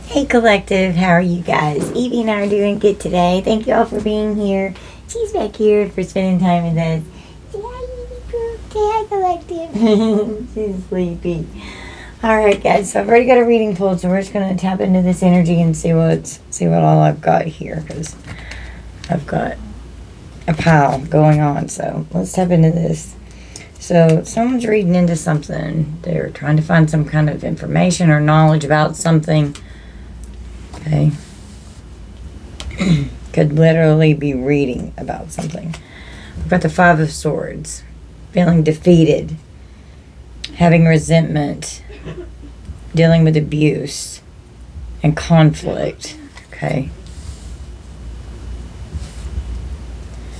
Hey Collective, how are you guys? Evie and I are doing good today. Thank you all for being here. She's back here for spending time with us. Say hi, Evie Poo. Say hi, Collective. She's sleepy. Alright guys, so I've already got a reading pulled, so we're just going to tap into this energy and see what all I've got here, because I've got a pile going on. So let's tap into this. So someone's reading into something. They're trying to find some kind of information or knowledge about something. Okay. Could literally be reading about something. We've got the Five of Swords. Feeling defeated. Having resentment. Dealing with abuse. And conflict. Okay.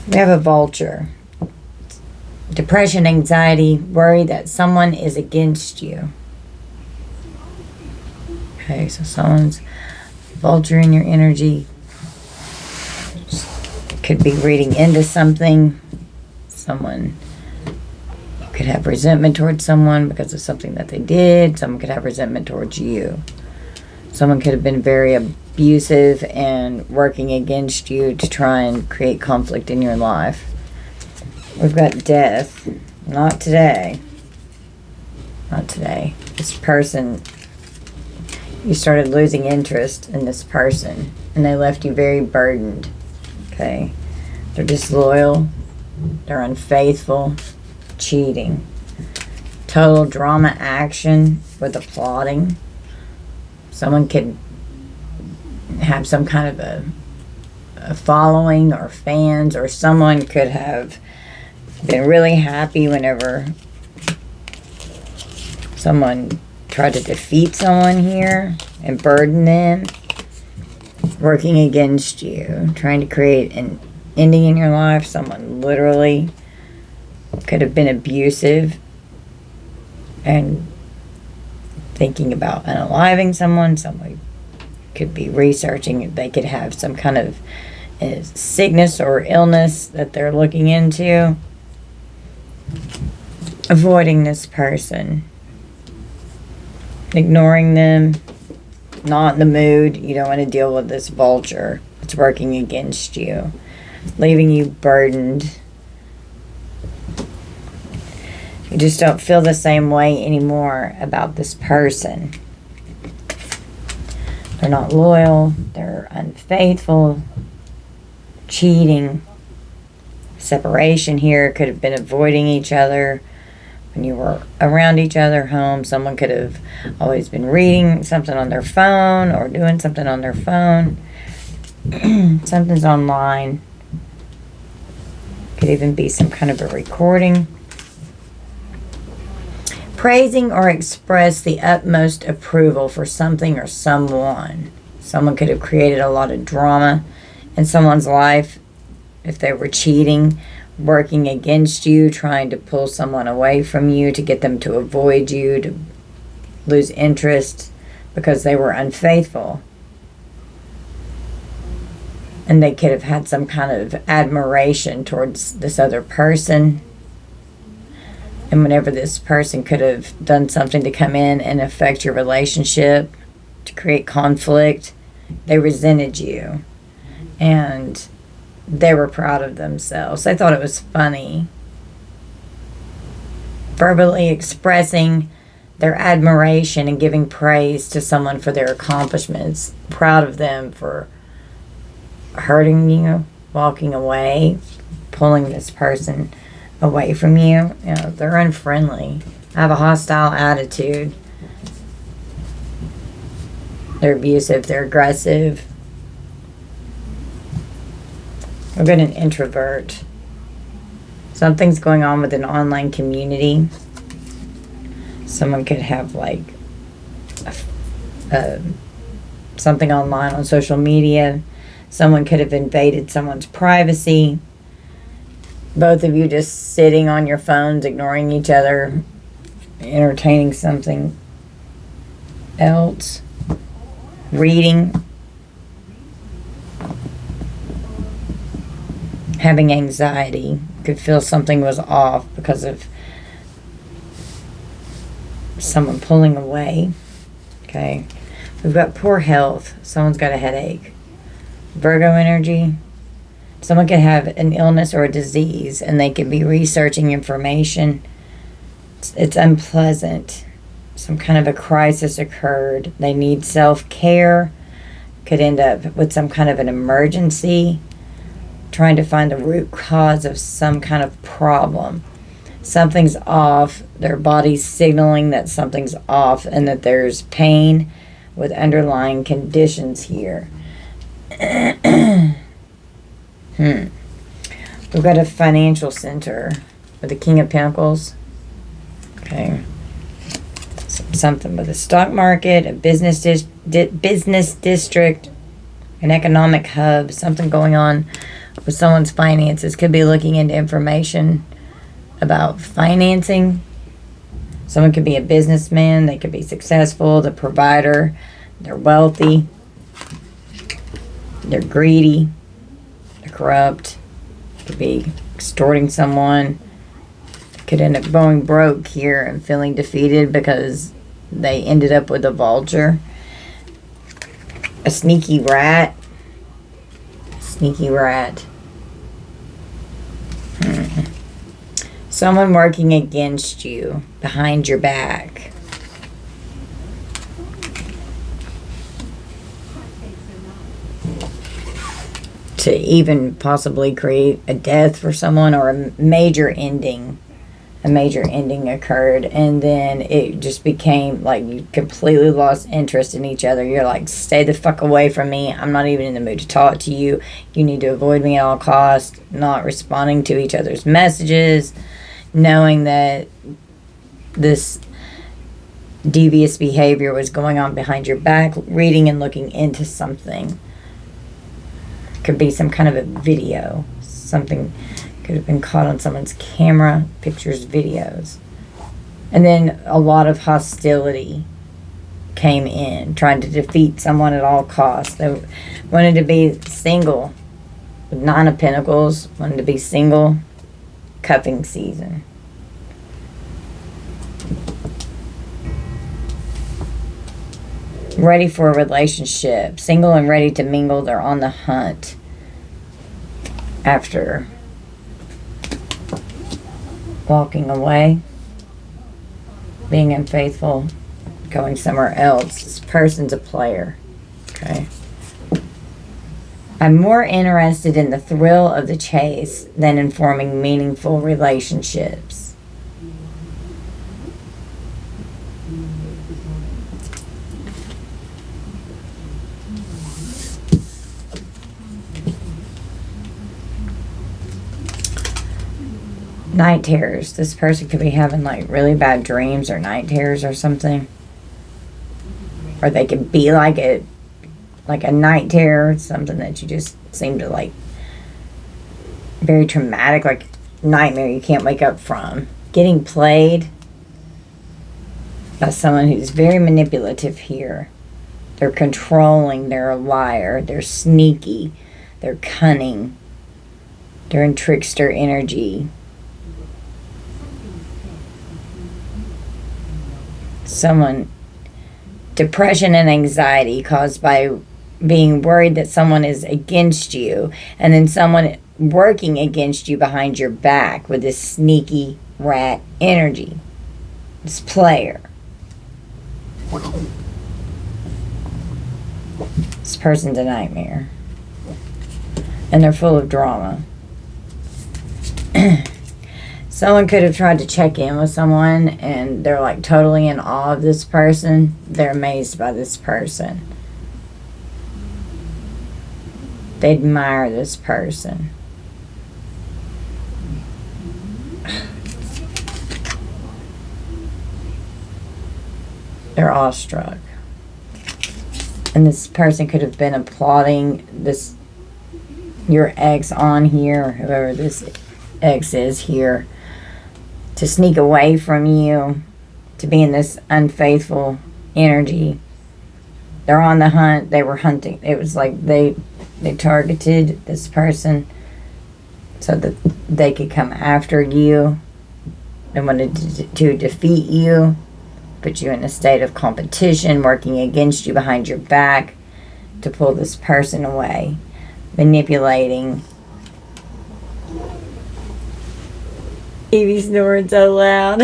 We have a vulture. Depression, anxiety, worry that someone is against you. Okay, so someone's vulture in your energy. Could be reading into something. Someone could have resentment towards someone because of something that they did. Someone could have resentment towards you. Someone could have been very abusive and working against you to try and create conflict in your life. We've got death. Not today. Not today. This person, you started losing interest in this person, and they left you very burdened. Okay. They're disloyal. They're unfaithful. Cheating. Total drama action with applauding. Someone could have some kind of a following or fans, or someone could have been really happy whenever someone tried to defeat someone here and burden them, working against you, trying to create an ending in your life. Someone literally could have been abusive and thinking about unaliving someone. Someone could be researching. They could have some kind of sickness or illness that they're looking into. Avoiding this person. Ignoring them. Not in the mood. You don't want to deal with this vulture. It's working against you. Leaving you burdened. You just don't feel the same way anymore about this person. They're not loyal. They're unfaithful. Cheating. Separation here. Could have been avoiding each other when you were around each other home. Someone could have always been reading something on their phone or doing something on their phone. Something's online. Could even be some kind of a recording. Praising or express the utmost approval for something or someone. Someone could have created a lot of drama in someone's life if they were cheating, working against you, trying to pull someone away from you, to get them to avoid you, to lose interest because they were unfaithful. And they could have had some kind of admiration towards this other person. And whenever this person could have done something to come in and affect your relationship, to create conflict, they resented you. And they were proud of themselves. They thought it was funny. Verbally expressing their admiration and giving praise to someone for their accomplishments. Proud of them for hurting you, walking away, pulling this person away from you. You know, they're unfriendly. Have a hostile attitude. They're abusive. They're aggressive. We've got an introvert. Something's going on with an online community. Someone could have like something online on social media. Someone could have invaded someone's privacy. Both of you just sitting on your phones, ignoring each other, entertaining something else, reading, having anxiety. Could feel something was off because of someone pulling away. Okay. We've got poor health. Someone's got a headache. Virgo energy. Someone could have an illness or a disease, and they could be researching information. It's unpleasant. Some kind of a crisis occurred. They need self-care. Could end up with some kind of an emergency. Trying to find the root cause of some kind of problem. Something's off. Their body's signaling that something's off and that there's pain with underlying conditions here. We've got a financial center with the King of Pentacles. Okay. Something with a stock market, a business business district, an economic hub, something going on with someone's finances. Could be looking into information about financing. Someone could be a businessman. They could be successful, the provider. They're wealthy. They're greedy. They're corrupt. Could be extorting someone. Could end up going broke here and feeling defeated because they ended up with a vulture. A sneaky rat. Sneaky rat. Someone working against you, behind your back. To even possibly create a death for someone or a major ending. A major ending occurred, and then it just became like you completely lost interest in each other. You're like, stay the fuck away from me. I'm not even in the mood to talk to you. You need to avoid me at all costs. Not responding to each other's messages. Knowing that this devious behavior was going on behind your back, reading and looking into something. Could be some kind of a video. Something could have been caught on someone's camera, pictures, videos. And then a lot of hostility came in, trying to defeat someone at all costs. They wanted to be single. With Nine of Pentacles, wanted to be single. Cuffing season. Ready for a relationship. Single and ready to mingle. They're on the hunt. After walking away. Being unfaithful. Going somewhere else. This person's a player. Okay. I'm more interested in the thrill of the chase than in forming meaningful relationships. Night terrors. This person could be having like really bad dreams or night terrors or something. Or they could be like a night terror, something that you just seem to like, very traumatic, like nightmare you can't wake up from. Getting played by someone who's very manipulative here. They're controlling, they're a liar, they're sneaky, they're cunning, they're in trickster energy. Someone, depression and anxiety caused by being worried that someone is against you, and then someone working against you behind your back with this sneaky rat energy. This player. This person's a nightmare. And they're full of drama. Someone could have tried to check in with someone and they're like totally in awe of this person. They're amazed by this person. They admire this person. They're awestruck. And this person could have been applauding this, your ex on here, or whoever this ex is here, to sneak away from you, to be in this unfaithful energy. They're on the hunt. They were hunting. It was like they targeted this person so that they could come after you. They wanted to defeat you. put you in a state of competition, working against you behind your back to pull this person away, manipulating. Evie snoring so loud.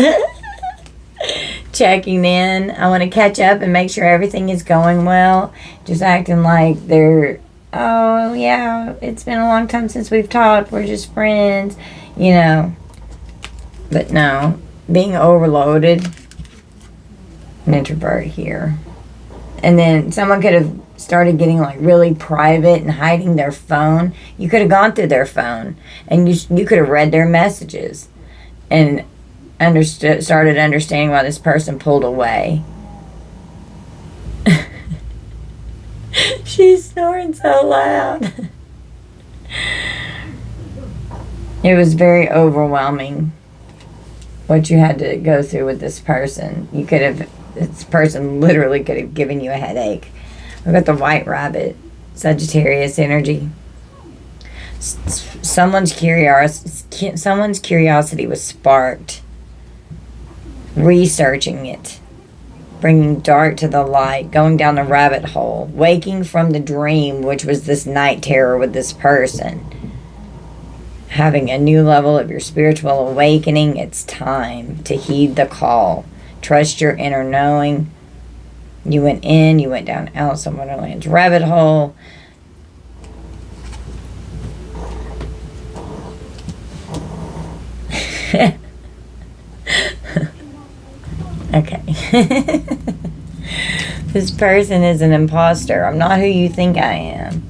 Checking in. I want to catch up and make sure everything is going well. Just acting like they're, oh yeah, it's been a long time since we've talked. We're just friends, you know. But no, being overloaded. An introvert here. And then someone could have started getting like really private and hiding their phone. You could have gone through their phone and you could have read their messages and started understanding why this person pulled away. She's snoring so loud. It was very overwhelming what you had to go through with this person. This person literally could have given you a headache. We've got the white rabbit, Sagittarius energy. Someone's curiosity was sparked. Researching it. Bringing dark to the light. Going down the rabbit hole. Waking from the dream, which was this night terror with this person. Having a new level of your spiritual awakening. It's time to heed the call. Trust your inner knowing. You went in, you went down Alice in Wonderland's rabbit hole. Okay. This person is an impostor. I'm not who you think I am.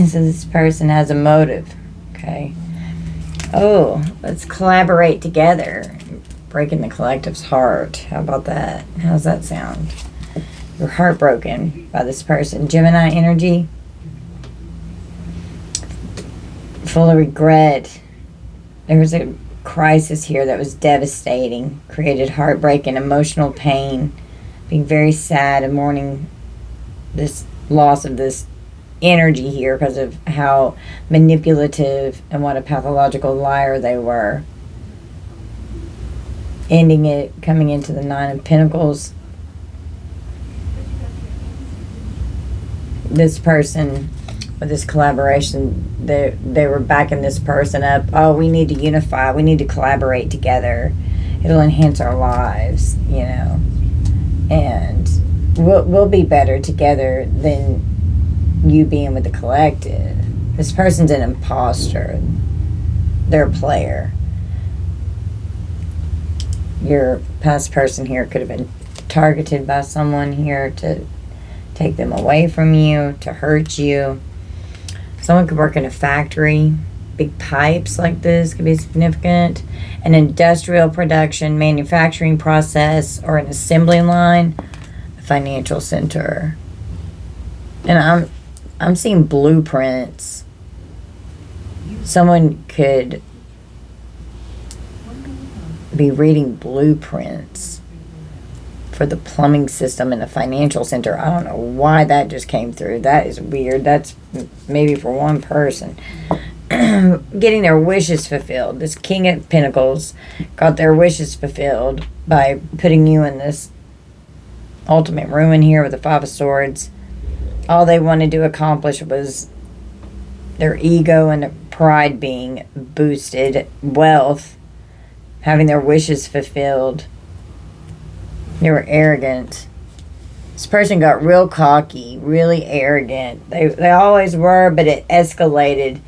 So this person has a motive. Okay. Oh, let's collaborate together. Breaking the collective's heart. How about that? How's that sound? You're heartbroken by this person. Gemini energy. Full of regret. There was a crisis here that was devastating. Created heartbreak and emotional pain. Being very sad and mourning this loss of this energy here because of how manipulative and what a pathological liar they were. Ending it, coming into the Nine of Pentacles. This person, with this collaboration, they were backing this person up. Oh, we need to unify. We need to collaborate together. It'll enhance our lives, you know. And we'll be better together than you being with the collective. This person's an impostor. They're a player. Your past person here could have been targeted by someone here to take them away from you, to hurt you. Someone could work in a factory. Big pipes like this could be significant. An industrial production, manufacturing process, or an assembly line. A financial center. And I'm seeing blueprints. Someone could be reading blueprints for the plumbing system in the financial center. I don't know why that just came through. That is weird. That's maybe for one person. Getting their wishes fulfilled. This King of Pentacles got their wishes fulfilled by putting you in this ultimate ruin here with the Five of Swords. All they wanted to accomplish was their ego and their pride being boosted, wealth, having their wishes fulfilled. They were arrogant. This person got real cocky, really arrogant. They always were, but it escalated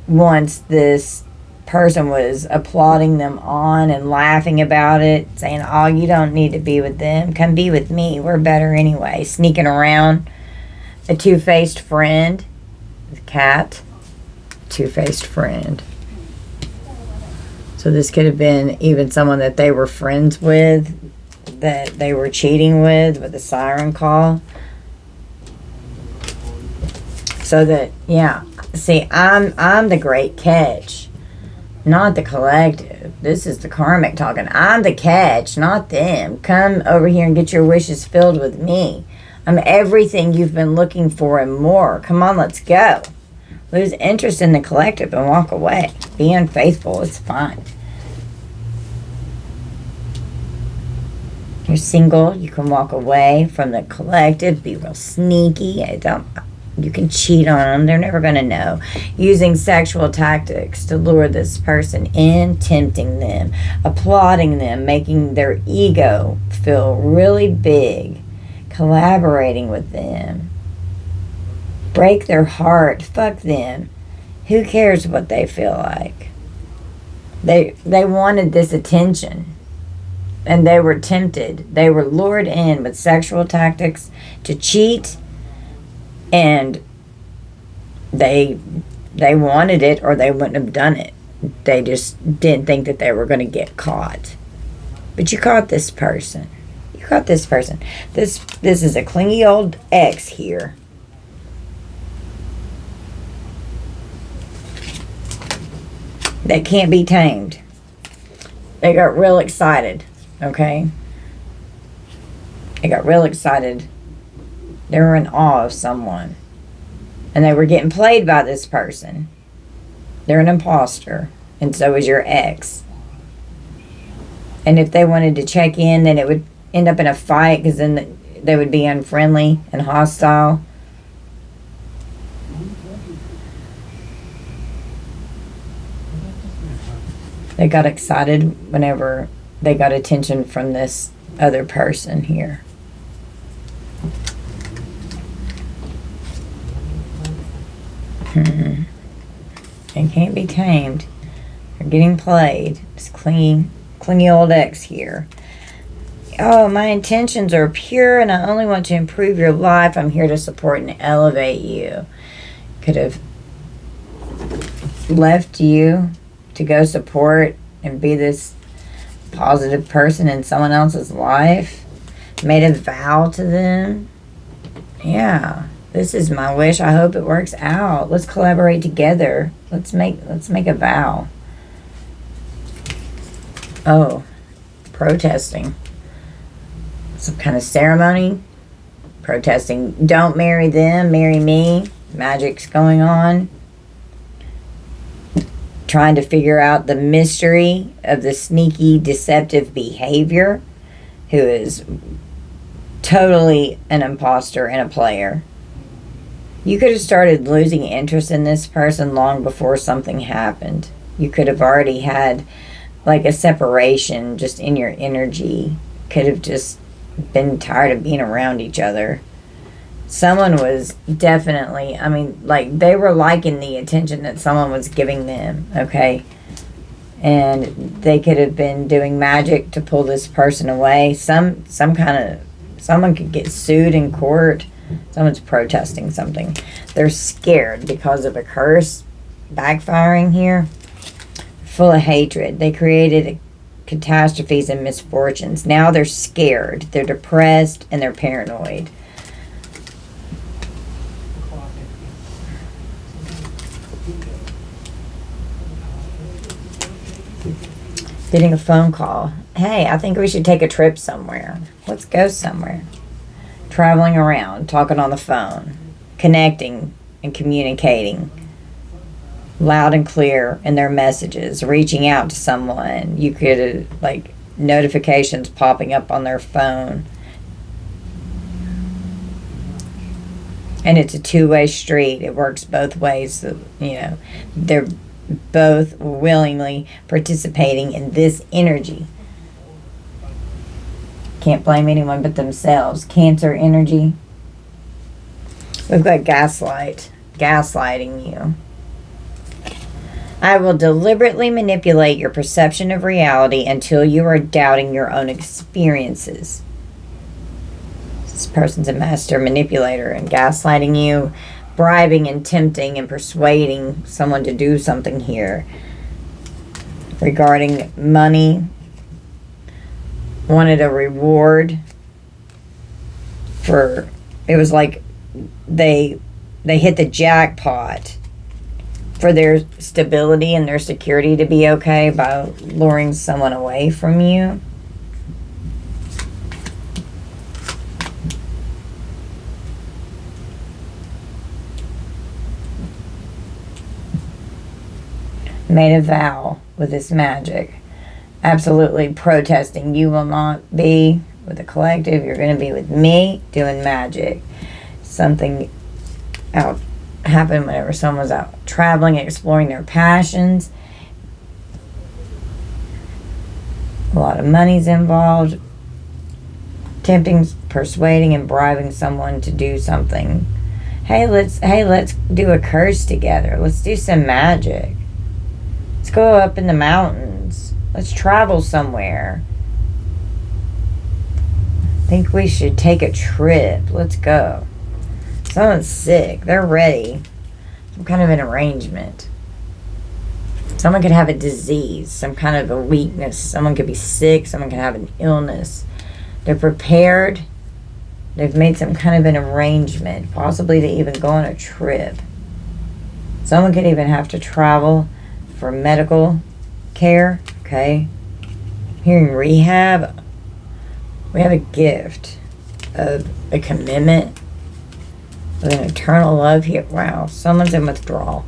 once this person was applauding them on and laughing about it, saying, oh, you don't need to be with them. Come be with me. We're better anyway. Sneaking around. A two-faced friend. The cat. Two-faced friend. So this could have been even someone that they were friends with, that they were cheating with a siren call. So that, yeah. See, I'm the great catch, not the collective. This is the karmic talking. I'm the catch, not them. Come over here and get your wishes filled with me. I'm everything you've been looking for and more. Come on, let's go. Lose interest in the collective and walk away. Be unfaithful. It's fine. You're single. You can walk away from the collective. Be real sneaky. You can cheat on them. They're never going to know. Using sexual tactics to lure this person in, tempting them, applauding them, making their ego feel really big, collaborating with them. Break their heart. Fuck them. Who cares what they feel like? They wanted this attention. And they were tempted. They were lured in with sexual tactics to cheat, and they wanted it, or they wouldn't have done it. They just didn't think that they were going to get caught. But you caught this person. You caught this person. This is a clingy old ex here. That can't be tamed. They got real excited. Okay? They got real excited. They were in awe of someone. And they were getting played by this person. They're an impostor. And so is your ex. And if they wanted to check in, then it would end up in a fight, because then they would be unfriendly and hostile. They got excited whenever they got attention from this other person here. They can't be tamed. They're getting played. This clingy old ex here. Oh, my intentions are pure and I only want to improve your life. I'm here to support and elevate you. Could have left you to go support and be this positive person in someone else's life. Made a vow to them. Yeah, this is my wish. I hope it works out. Let's collaborate together. Let's make a vow. Oh, protesting. Some kind of ceremony. Protesting. Don't marry them, marry me. Magic's going on. Trying to figure out the mystery of the sneaky, deceptive behavior, who is totally an imposter and a player. You could have started losing interest in this person long before something happened. You could have already had like a separation just in your energy. Could have just been tired of being around each other. Someone was definitely, like they were liking the attention that someone was giving them, okay? And they could have been doing magic to pull this person away. Someone could get sued in court. Someone's protesting something. They're scared because of a curse backfiring here. Full of hatred. They created catastrophes and misfortunes. Now they're scared. They're depressed and they're paranoid. Getting a phone call. Hey, I think we should take a trip somewhere. Let's go somewhere. Traveling around, talking on the phone, connecting and communicating loud and clear in their messages, reaching out to someone. You could, like, notifications popping up on their phone. And it's a two-way street. It works both ways. So, they're both willingly participating in this energy. Can't blame anyone but themselves. Cancer energy. We've got gaslighting you. I will deliberately manipulate your perception of reality until you are doubting your own experiences. This person's a master manipulator and gaslighting you, bribing and tempting and persuading someone to do something here. Regarding money, wanted a reward for, it was like they hit the jackpot for their stability and their security to be okay by luring someone away from you. Made a vow with this magic. Absolutely protesting. You will not be with the collective. You're going to be with me doing magic. Something out happened whenever someone's out traveling, exploring their passions. A lot of money's involved. Tempting, persuading, and bribing someone to do something. Hey, let's do a curse together. Let's do some magic. Let's go up in the mountains. Let's travel somewhere. I think we should take a trip. Let's go. Someone's sick. They're ready. Some kind of an arrangement. Someone could have a disease, some kind of a weakness. Someone could be sick. Someone could have an illness. They're prepared. They've made some kind of an arrangement, possibly to even go on a trip. Someone could even have to travel for medical care. Okay. Here in rehab, we have a gift of a commitment with an eternal love here. Wow, someone's in withdrawal.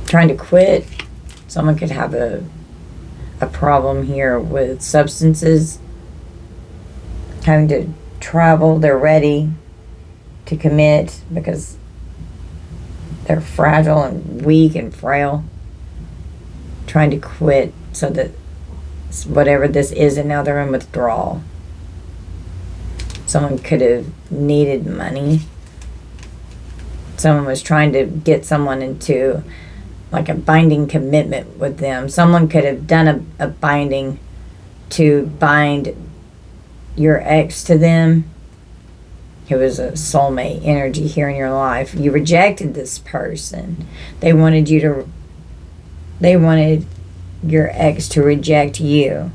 Trying to quit. Someone could have a problem here with substances. Having to travel. They're ready to commit because they're fragile and weak and frail. Trying to quit so that whatever this is, and now they're in withdrawal. Someone could have needed money. Someone was trying to get someone into like a binding commitment with them. Someone could have done a binding to bind your ex to them. It was a soulmate energy here in your life. You rejected this person. They wanted your ex to reject you,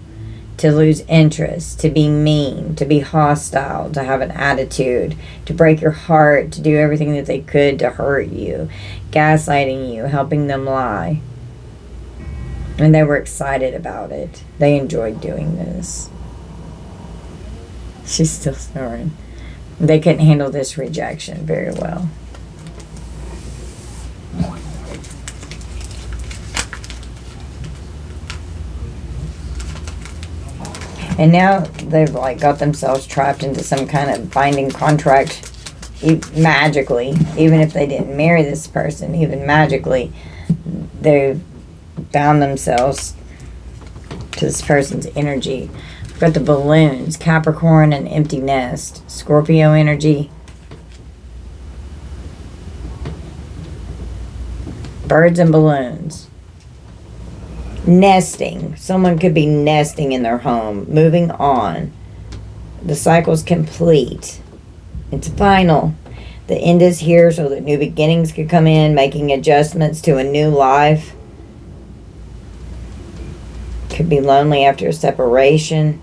to lose interest, to be mean, to be hostile, to have an attitude, to break your heart, to do everything that they could to hurt you, gaslighting you, helping them lie. And they were excited about it. They enjoyed doing this. She's still snoring. They couldn't handle this rejection very well. And now they've like got themselves trapped into some kind of binding contract magically. Even if they didn't marry this person, even magically, they've bound themselves to this person's energy. We've got the balloons, Capricorn and empty nest, Scorpio energy, birds and balloons. Nesting. Someone could be nesting in their home. Moving on. The cycle's complete. It's final. The end is here so that new beginnings could come in, making adjustments to a new life. Could be lonely after a separation.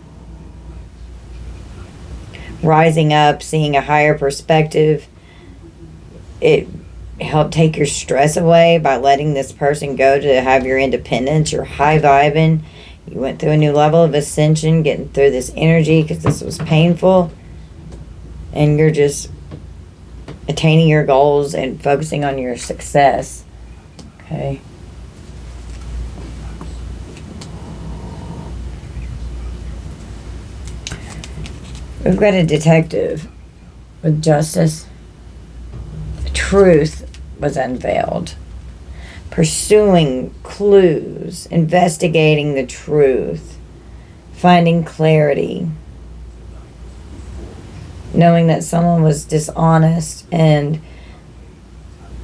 Rising up, seeing a higher perspective. It help take your stress away by letting this person go to have your independence. You're high vibing. You went through a new level of ascension, getting through this energy because this was painful. And you're just attaining your goals and focusing on your success. Okay. We've got a detective with justice. Truth was unveiled. Pursuing clues, investigating the truth, finding clarity, knowing that someone was dishonest and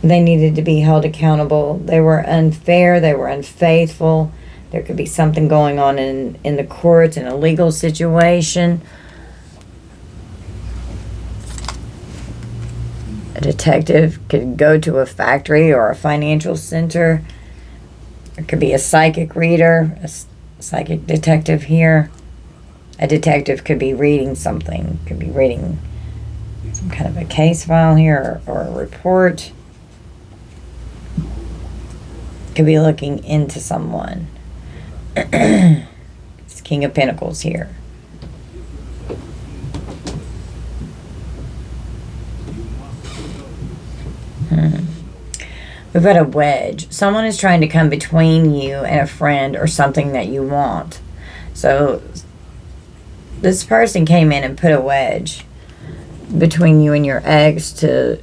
they needed to be held accountable. They were unfair, they were unfaithful. There could be something going on in the courts, in a legal situation. A detective could go to a factory or a financial center. There could be a psychic reader, a psychic detective here. A detective could be reading something, could be reading some kind of a case file here or a report. Could be looking into someone. It's King of Pentacles here. We've got a wedge. Someone is trying to come between you and a friend or something that you want. So this person came in and put a wedge between you and your ex to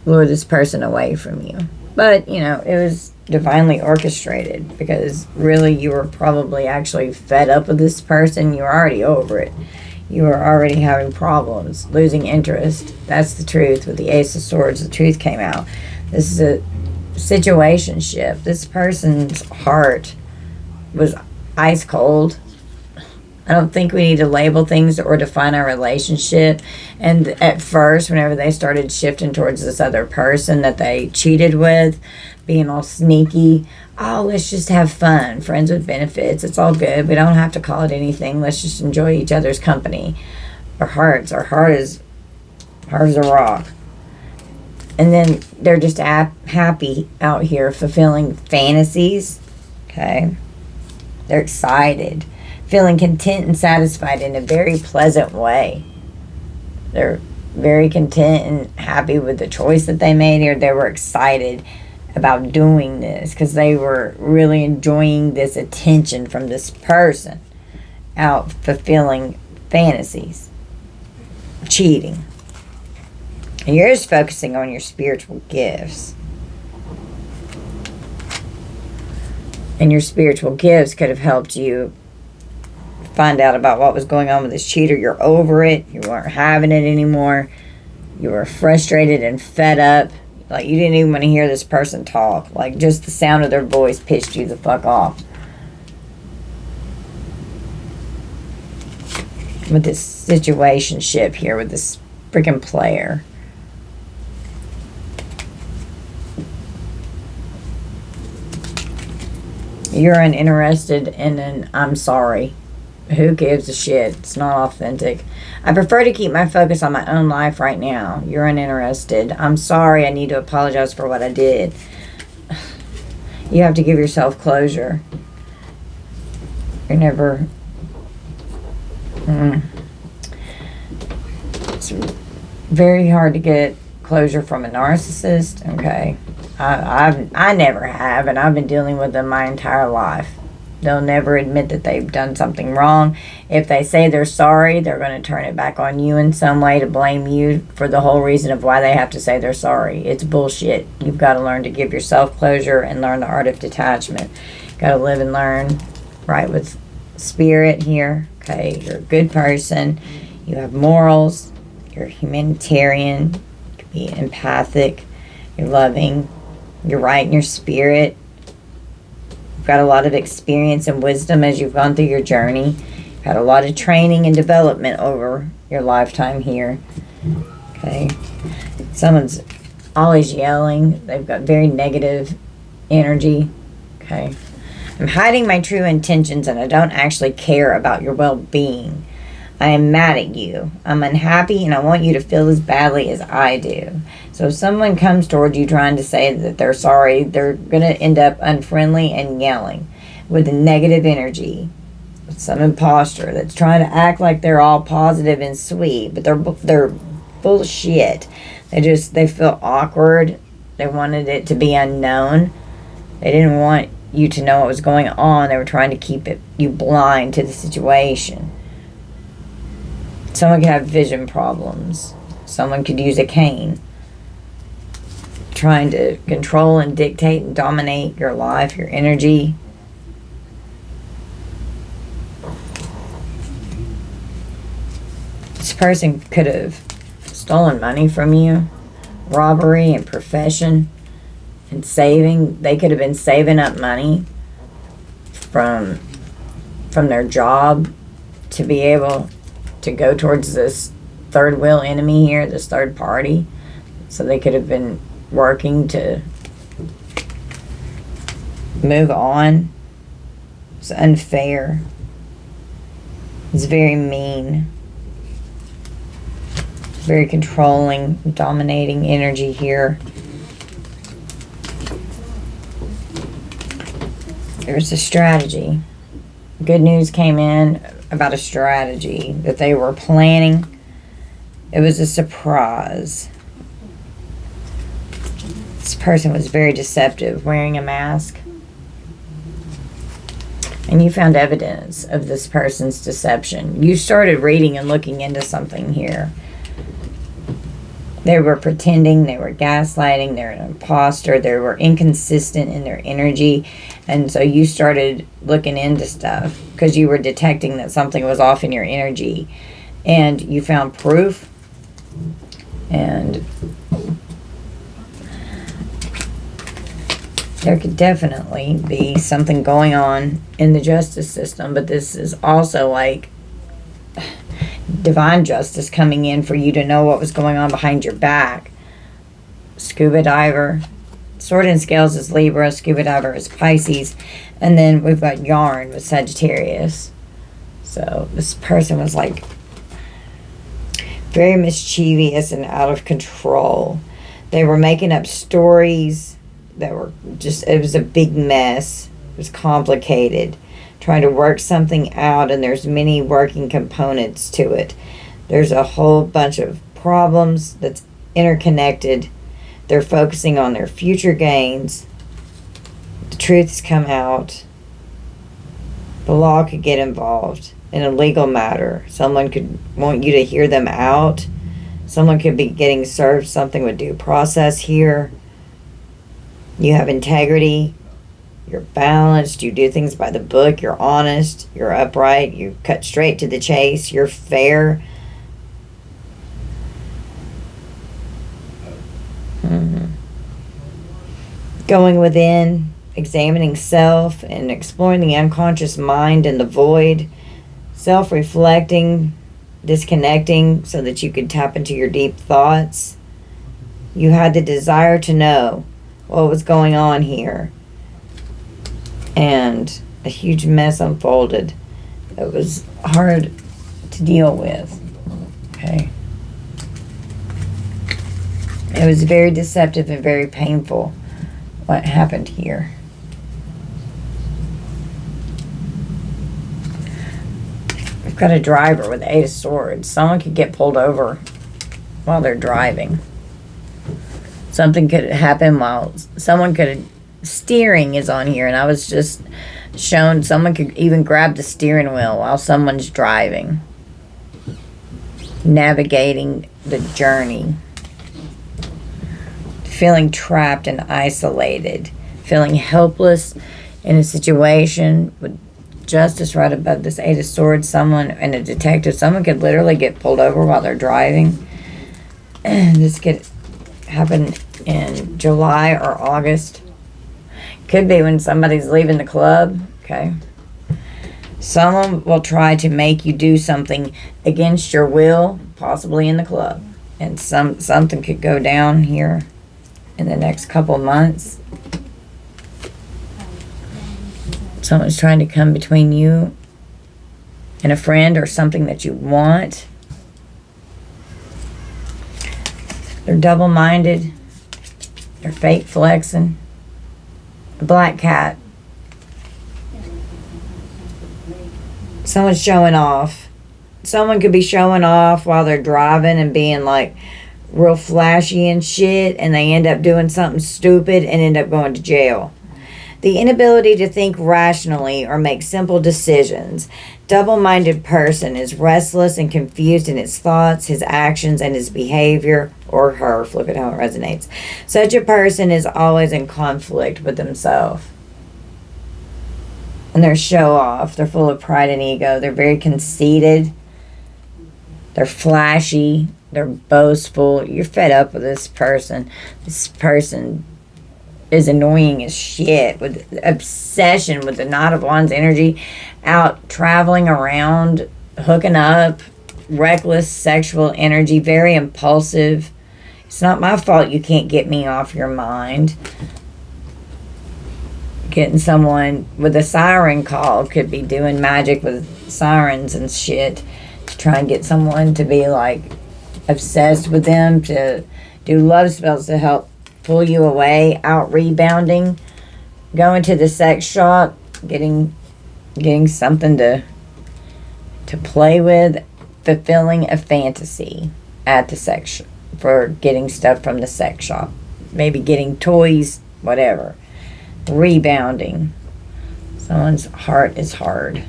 lure this person away from you. But, you know, it was divinely orchestrated because really you were probably actually fed up with this person. You were already over it. You were already having problems, losing interest. That's the truth. With the Ace of Swords, the truth came out. This is a situationship. This person's heart was ice cold. I don't think we need to label things or define our relationship. And at first, whenever they started shifting towards this other person that they cheated with, being all sneaky, oh, let's just have fun. Friends with benefits. It's all good. We don't have to call it anything. Let's just enjoy each other's company. Our heart is hard as a rock. And then they're just happy out here fulfilling fantasies. Okay? They're excited. Feeling content and satisfied in a very pleasant way. They're very content and happy with the choice that they made here. They were excited about doing this because they were really enjoying this attention from this person out fulfilling fantasies, cheating. And you're just focusing on your spiritual gifts. And your spiritual gifts could have helped you find out about what was going on with this cheater. You're over it. You weren't having it anymore. You were frustrated and fed up. Like, you didn't even want to hear this person talk. Like, just the sound of their voice pissed you the fuck off. With this situationship here with this freaking player. You're uninterested in an I'm sorry. Who gives a shit? It's not authentic. I prefer to keep my focus on my own life right now. You're uninterested. I'm sorry. I need to apologize for what I did. You have to give yourself closure. You're never... It's very hard to get closure from a narcissist. Okay. I never have, and I've been dealing with them my entire life. They'll never admit that they've done something wrong. If they say they're sorry, they're going to turn it back on you in some way to blame you for the whole reason of why they have to say they're sorry. It's bullshit. You've got to learn to give yourself closure and learn the art of detachment. Got to live and learn right with spirit here. Okay, you're a good person. You have morals. You're humanitarian. You can be empathic. You're loving. You're right in your spirit. Got a lot of experience and wisdom as you've gone through your journey. You've had a lot of training and development over your lifetime here. Okay. Someone's always yelling. They've got very negative energy. Okay. I'm hiding my true intentions and I don't actually care about your well-being. I am mad at you. I'm unhappy and I want you to feel as badly as I do. So if someone comes toward you trying to say that they're sorry, they're going to end up unfriendly and yelling with a negative energy. Some impostor that's trying to act like they're all positive and sweet, but they're bullshit. They feel awkward. They wanted it to be unknown. They didn't want you to know what was going on. They were trying to keep you blind to the situation. Someone could have vision problems. Someone could use a cane. Trying to control and dictate and dominate your life, your energy. This person could have stolen money from you. Robbery and profession and saving. They could have been saving up money from their job to be able to go towards this third wheel enemy here, this third party. So they could have been working to move on. It's unfair. It's very mean. Very controlling, dominating energy here. There's a strategy. Good news came in about a strategy that they were planning. It was a surprise. This person was very deceptive, wearing a mask. And you found evidence of this person's deception. You started reading and looking into something here. They were pretending, they were gaslighting, they were an impostor, they were inconsistent in their energy. And so you started looking into stuff because you were detecting that something was off in your energy. And you found proof. And there could definitely be something going on in the justice system, but this is also like divine justice coming in for you to know what was going on behind your back. Scuba diver. Sword and Scales is Libra. Scuba diver is Pisces. And then we've got Yarn with Sagittarius. So this person was like very mischievous and out of control. They were making up stories that were just, it was a big mess. It was complicated. Trying to work something out, and there's many working components to it. There's a whole bunch of problems that's interconnected. They're focusing on their future gains. The truth's come out. The law could get involved in a legal matter. Someone could want you to hear them out. Someone could be getting served something with due process here. You have integrity. You're balanced. You do things by the book. You're honest. You're upright. You cut straight to the chase. You're fair. Going within, examining self, and exploring the unconscious mind and the void. Self-reflecting, disconnecting so that you could tap into your deep thoughts. You had the desire to know what was going on here. And a huge mess unfolded. It was hard to deal with. Okay. It was very deceptive and very painful what happened here. We've got a driver with the 8 of Swords. Someone could get pulled over while they're driving. Something could happen while someone could... Steering is on here, and I was just shown someone could even grab the steering wheel while someone's driving. Navigating the journey. Feeling trapped and isolated. Feeling helpless in a situation with justice right above this 8 of Swords. Someone, and a detective, someone could literally get pulled over while they're driving. This could happen in July or August. Could be when somebody's leaving the club. Okay. Someone will try to make you do something against your will, possibly in the club. And something could go down here in the next couple months. Someone's trying to come between you and a friend or something that you want. They're double-minded. They're fake flexing. Black cat. Someone's showing off. Someone could be showing off while they're driving and being like real flashy and shit, and they end up doing something stupid and end up going to jail. The inability to think rationally or make simple decisions. Double-minded person is restless and confused in his thoughts, his actions, and his behavior, or her. Look at how it resonates. Such a person is always in conflict with themselves. And they're show-off. They're full of pride and ego. They're very conceited. They're flashy. They're boastful. You're fed up with this person. This person is annoying as shit, with obsession with the Knight of Wands energy, out traveling around, hooking up, reckless sexual energy, very impulsive. It's not my fault you can't get me off your mind. Getting someone with a siren call, could be doing magic with sirens and shit to try and get someone to be like obsessed with them, to do love spells to help pull you away, out rebounding, going to the sex shop, getting something to play with, fulfilling a fantasy at the sex shop, for getting stuff from the sex shop, maybe getting toys, whatever, rebounding. Someone's heart is hard.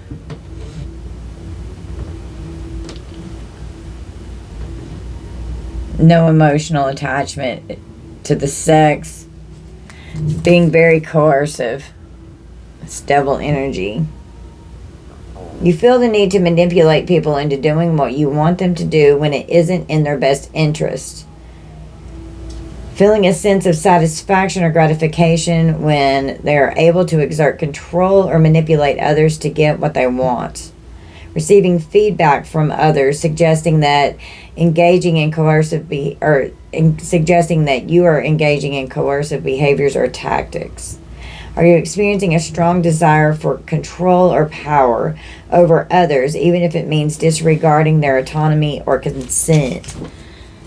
No emotional attachment to the sex. Being very coercive. It's devil energy. You feel the need to manipulate people into doing what you want them to do when it isn't in their best interest. Feeling a sense of satisfaction or gratification when they are able to exert control or manipulate others to get what they want. Receiving feedback from others suggesting that engaging in suggesting that you are engaging in coercive behaviors or tactics. Are you experiencing a strong desire for control or power over others, even if it means disregarding their autonomy or consent?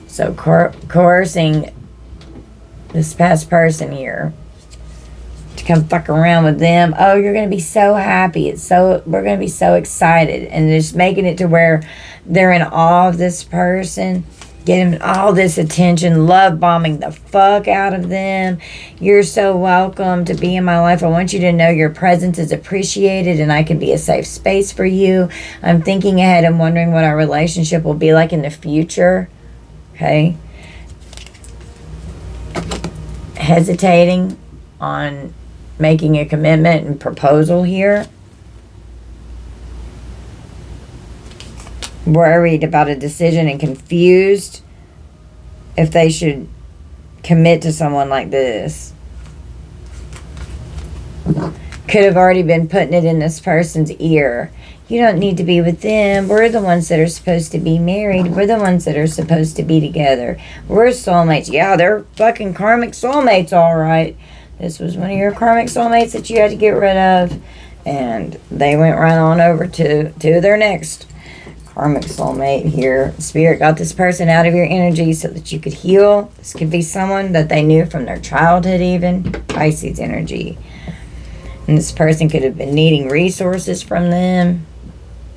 So coercing this past person here to come fuck around with them. Oh, you're going to be so happy. We're going to be so excited. And just making it to where they're in awe of this person, getting all this attention, love bombing the fuck out of them. You're so welcome to be in my life. I want you to know your presence is appreciated and I can be a safe space for you. I'm thinking ahead and wondering what our relationship will be like in the future. Okay. Hesitating on making a commitment and proposal here. Worried about a decision and confused if they should commit to someone like this. Could have already been putting it in this person's ear. You don't need to be with them. We're the ones that are supposed to be married. We're the ones that are supposed to be together. We're soulmates. Yeah, they're fucking karmic soulmates, all right. This was one of your karmic soulmates that you had to get rid of. And they went right on over to their next karmic soulmate here. Spirit got this person out of your energy so that you could heal. This could be someone that they knew from their childhood even. Pisces energy. And this person could have been needing resources from them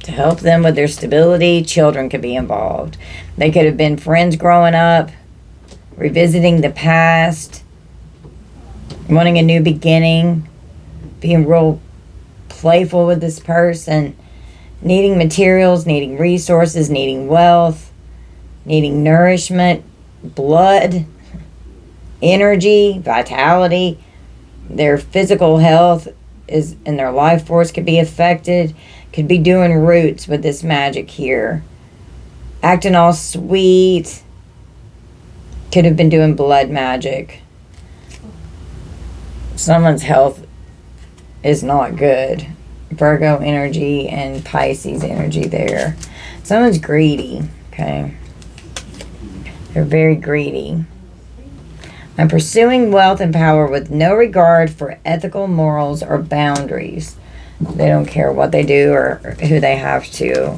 to help them with their stability. Children could be involved. They could have been friends growing up, revisiting the past, wanting a new beginning, being real playful with this person, needing materials, needing resources, needing wealth, needing nourishment, blood, energy, vitality. Their physical health is, and their life force could be affected. Could be doing roots with this magic here. Acting all sweet. Could have been doing blood magic. Someone's health is not good. Virgo energy and Pisces energy there. Someone's greedy, okay? They're very greedy. I'm pursuing wealth and power with no regard for ethical morals or boundaries. They don't care what they do or who they have to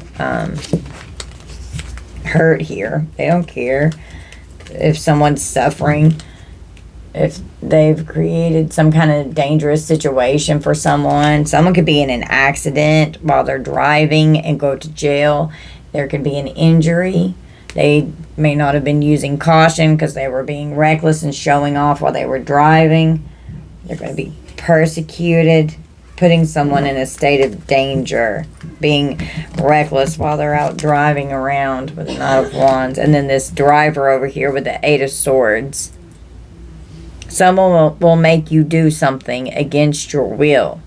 hurt here. They don't care if someone's suffering, if they've created some kind of dangerous situation for someone. Someone could be in an accident while they're driving and go to jail. There could be an injury. They may not have been using caution because they were being reckless and showing off while they were driving. They're going to be persecuted, putting someone in a state of danger, being reckless while they're out driving around with the Knight of Wands. And then this driver over here with the Eight of Swords. Someone will make you do something against your will.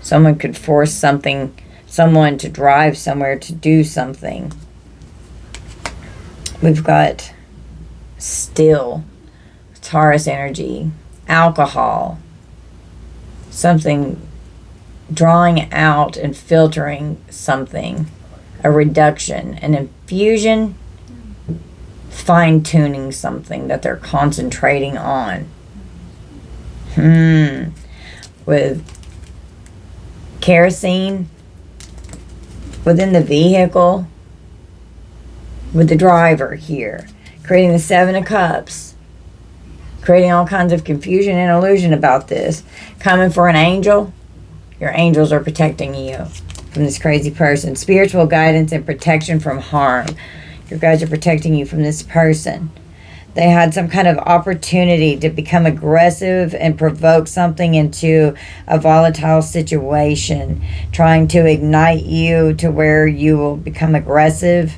Someone could force someone to drive somewhere to do something. We've got still Taurus energy, alcohol, something drawing out and filtering something, a reduction, an infusion, fine-tuning something that they're concentrating on. With kerosene within the vehicle, with the driver here, creating the Seven of Cups, creating all kinds of confusion and illusion about this. Coming for an angel, your angels are protecting you from this crazy person. Spiritual guidance and protection from harm. Your guides are protecting you from this person. They had some kind of opportunity to become aggressive and provoke something into a volatile situation, trying to ignite you to where you will become aggressive,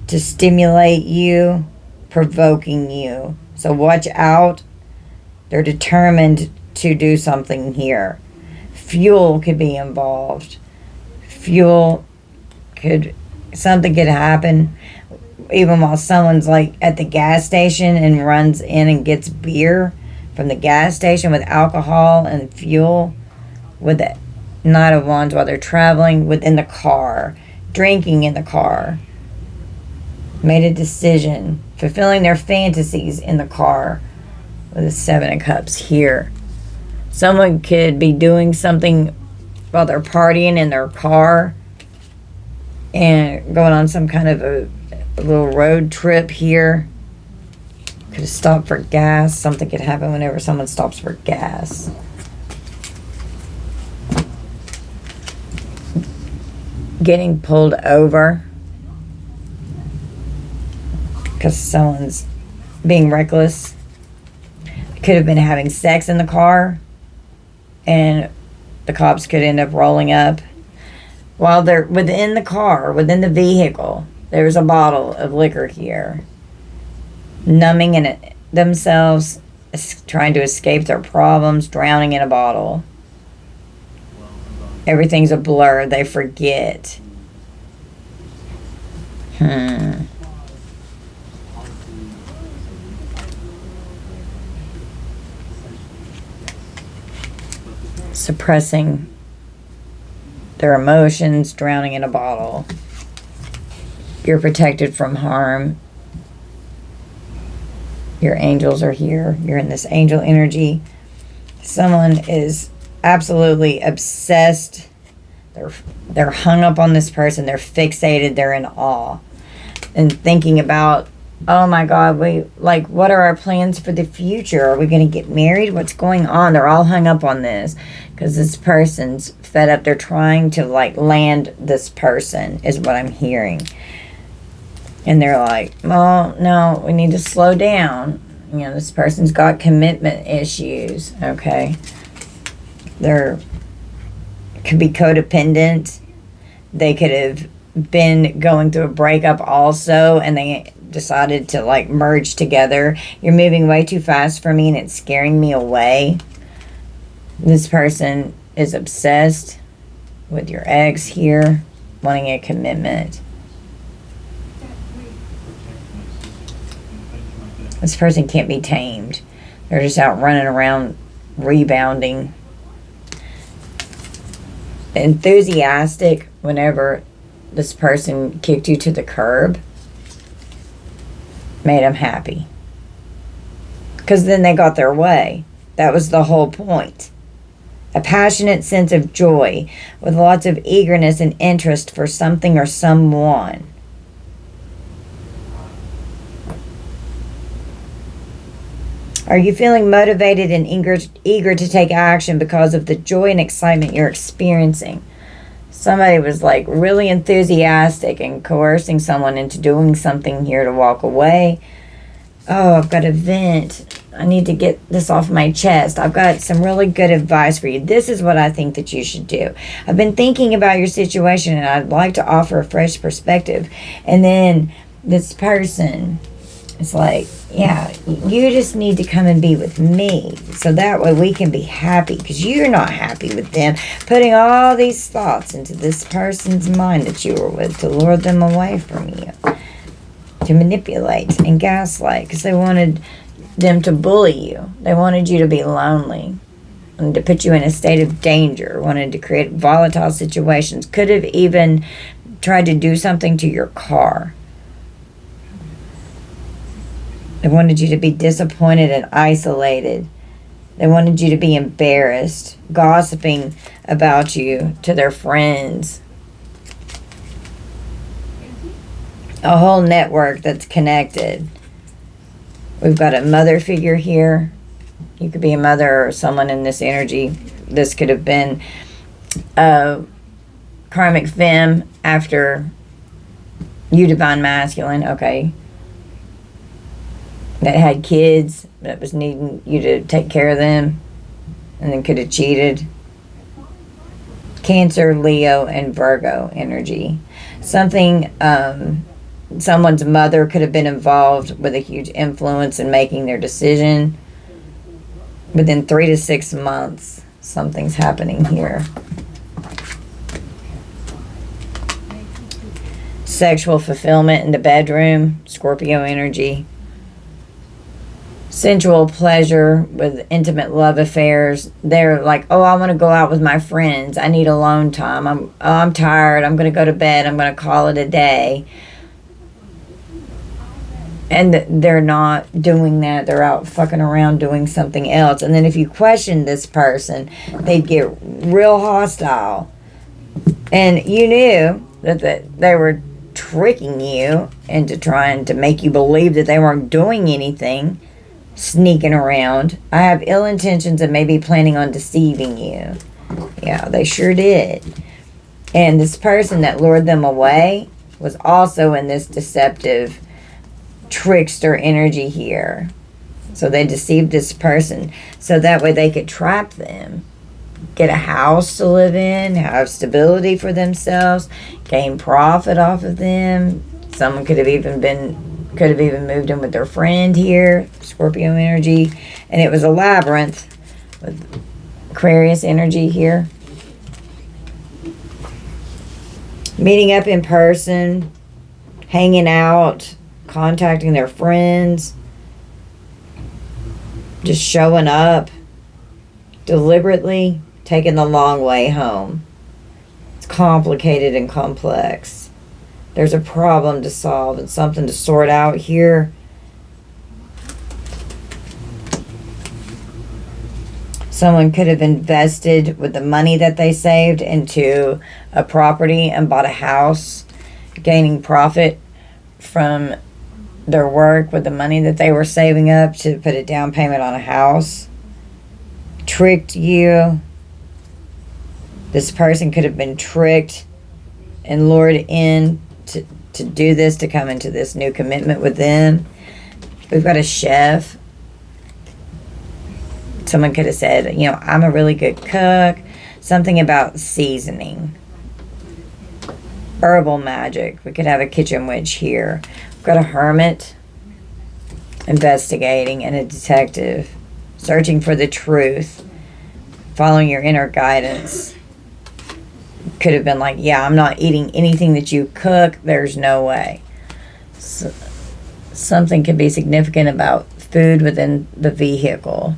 to stimulate you, provoking you. So watch out. They're determined to do something here. Fuel could be involved. Something could happen even while someone's like at the gas station and runs in and gets beer from the gas station with alcohol and fuel, with the Knight of Wands while they're traveling within the car, drinking in the car, made a decision, fulfilling their fantasies in the car with the Seven of Cups here. Someone could be doing something while they're partying in their car and going on some kind of a little road trip here. Could have stopped for gas. Something could happen whenever someone stops for gas. Getting pulled over because someone's being reckless. Could have been having sex in the car, and the cops could end up rolling up. While they're within the car, within the vehicle, there's a bottle of liquor here. Numbing in it themselves, trying to escape their problems, drowning in a bottle. Everything's a blur. They forget. Suppressing their emotions, drowning in a bottle. You're protected from harm. Your angels are here. You're in this angel energy. Someone is absolutely obsessed. They're hung up on this person. They're fixated. They're in awe. And thinking about, oh my God, what are our plans for the future? Are we going to get married? What's going on? They're all hung up on this because this person's fed up. They're trying to land this person is what I'm hearing. And they're like, well, no, we need to slow down. This person's got commitment issues. Okay. Could be codependent. They could have been going through a breakup also, and they decided to merge together. You're moving way too fast for me and it's scaring me away. This person is obsessed with your ex here, wanting a commitment. This person can't be tamed. They're just out running around rebounding. Enthusiastic whenever this person kicked you to the curb. Made them happy. Because then they got their way. That was the whole point. A passionate sense of joy with lots of eagerness and interest for something or someone. Are you feeling motivated and eager to take action because of the joy and excitement you're experiencing? Somebody was really enthusiastic and coercing someone into doing something here to walk away. Oh, I've got a vent. I need to get this off my chest. I've got some really good advice for you. This is what I think that you should do. I've been thinking about your situation and I'd like to offer a fresh perspective. And then this person is like, yeah, you just need to come and be with me so that way we can be happy, because you're not happy with them. Putting all these thoughts into this person's mind that you were with to lure them away from you, to manipulate and gaslight, because they wanted them to bully you. They wanted you to be lonely and to put you in a state of danger, wanted to create volatile situations, could have even tried to do something to your car. They wanted you to be disappointed and isolated. They wanted you to be embarrassed, gossiping about you to their friends. A whole network that's connected. We've got a mother figure here. You could be a mother or someone in this energy. This could have been a karmic femme after you, divine masculine. Okay. that had kids that was needing you to take care of them and then could have cheated. Cancer, Leo, and Virgo energy. Something, someone's mother could have been involved with a huge influence in making their decision. Within 3 to 6 months, something's happening here. Sexual fulfillment in the bedroom, Scorpio energy. Sensual pleasure with intimate love affairs. They're like, oh, I want to go out with my friends. I need alone time. I'm tired. I'm going to go to bed. I'm going to call it a day. And they're not doing that. They're out fucking around doing something else. And then if you question this person, they'd get real hostile. And you knew that they were tricking you into trying to make you believe that they weren't doing anything. Sneaking around. I have ill intentions and maybe planning on deceiving you. Yeah, they sure did. And this person that lured them away was also in this deceptive trickster energy here. So they deceived this person so that way they could trap them, get a house to live in, have stability for themselves, gain profit off of them. Someone could have even moved in with their friend here, Scorpio energy. And it was a labyrinth with Aquarius energy here. Meeting up in person, hanging out, contacting their friends, just showing up, deliberately taking the long way home. It's complicated and complex. There's a problem to solve and something to sort out here. Someone could have invested with the money that they saved into a property and bought a house, gaining profit from their work with the money that they were saving up to put a down payment on a house. Tricked you. This person could have been tricked and lured in to do this, to come into this new commitment with them. We've got a chef. Someone could have said, you know, I'm a really good cook. Something about seasoning. Herbal magic. We could have a kitchen witch here. We've got a hermit investigating and a detective searching for the truth, following your inner guidance. Could have been like, yeah, I'm not eating anything that you cook. There's no way. So, something could be significant about food within the vehicle.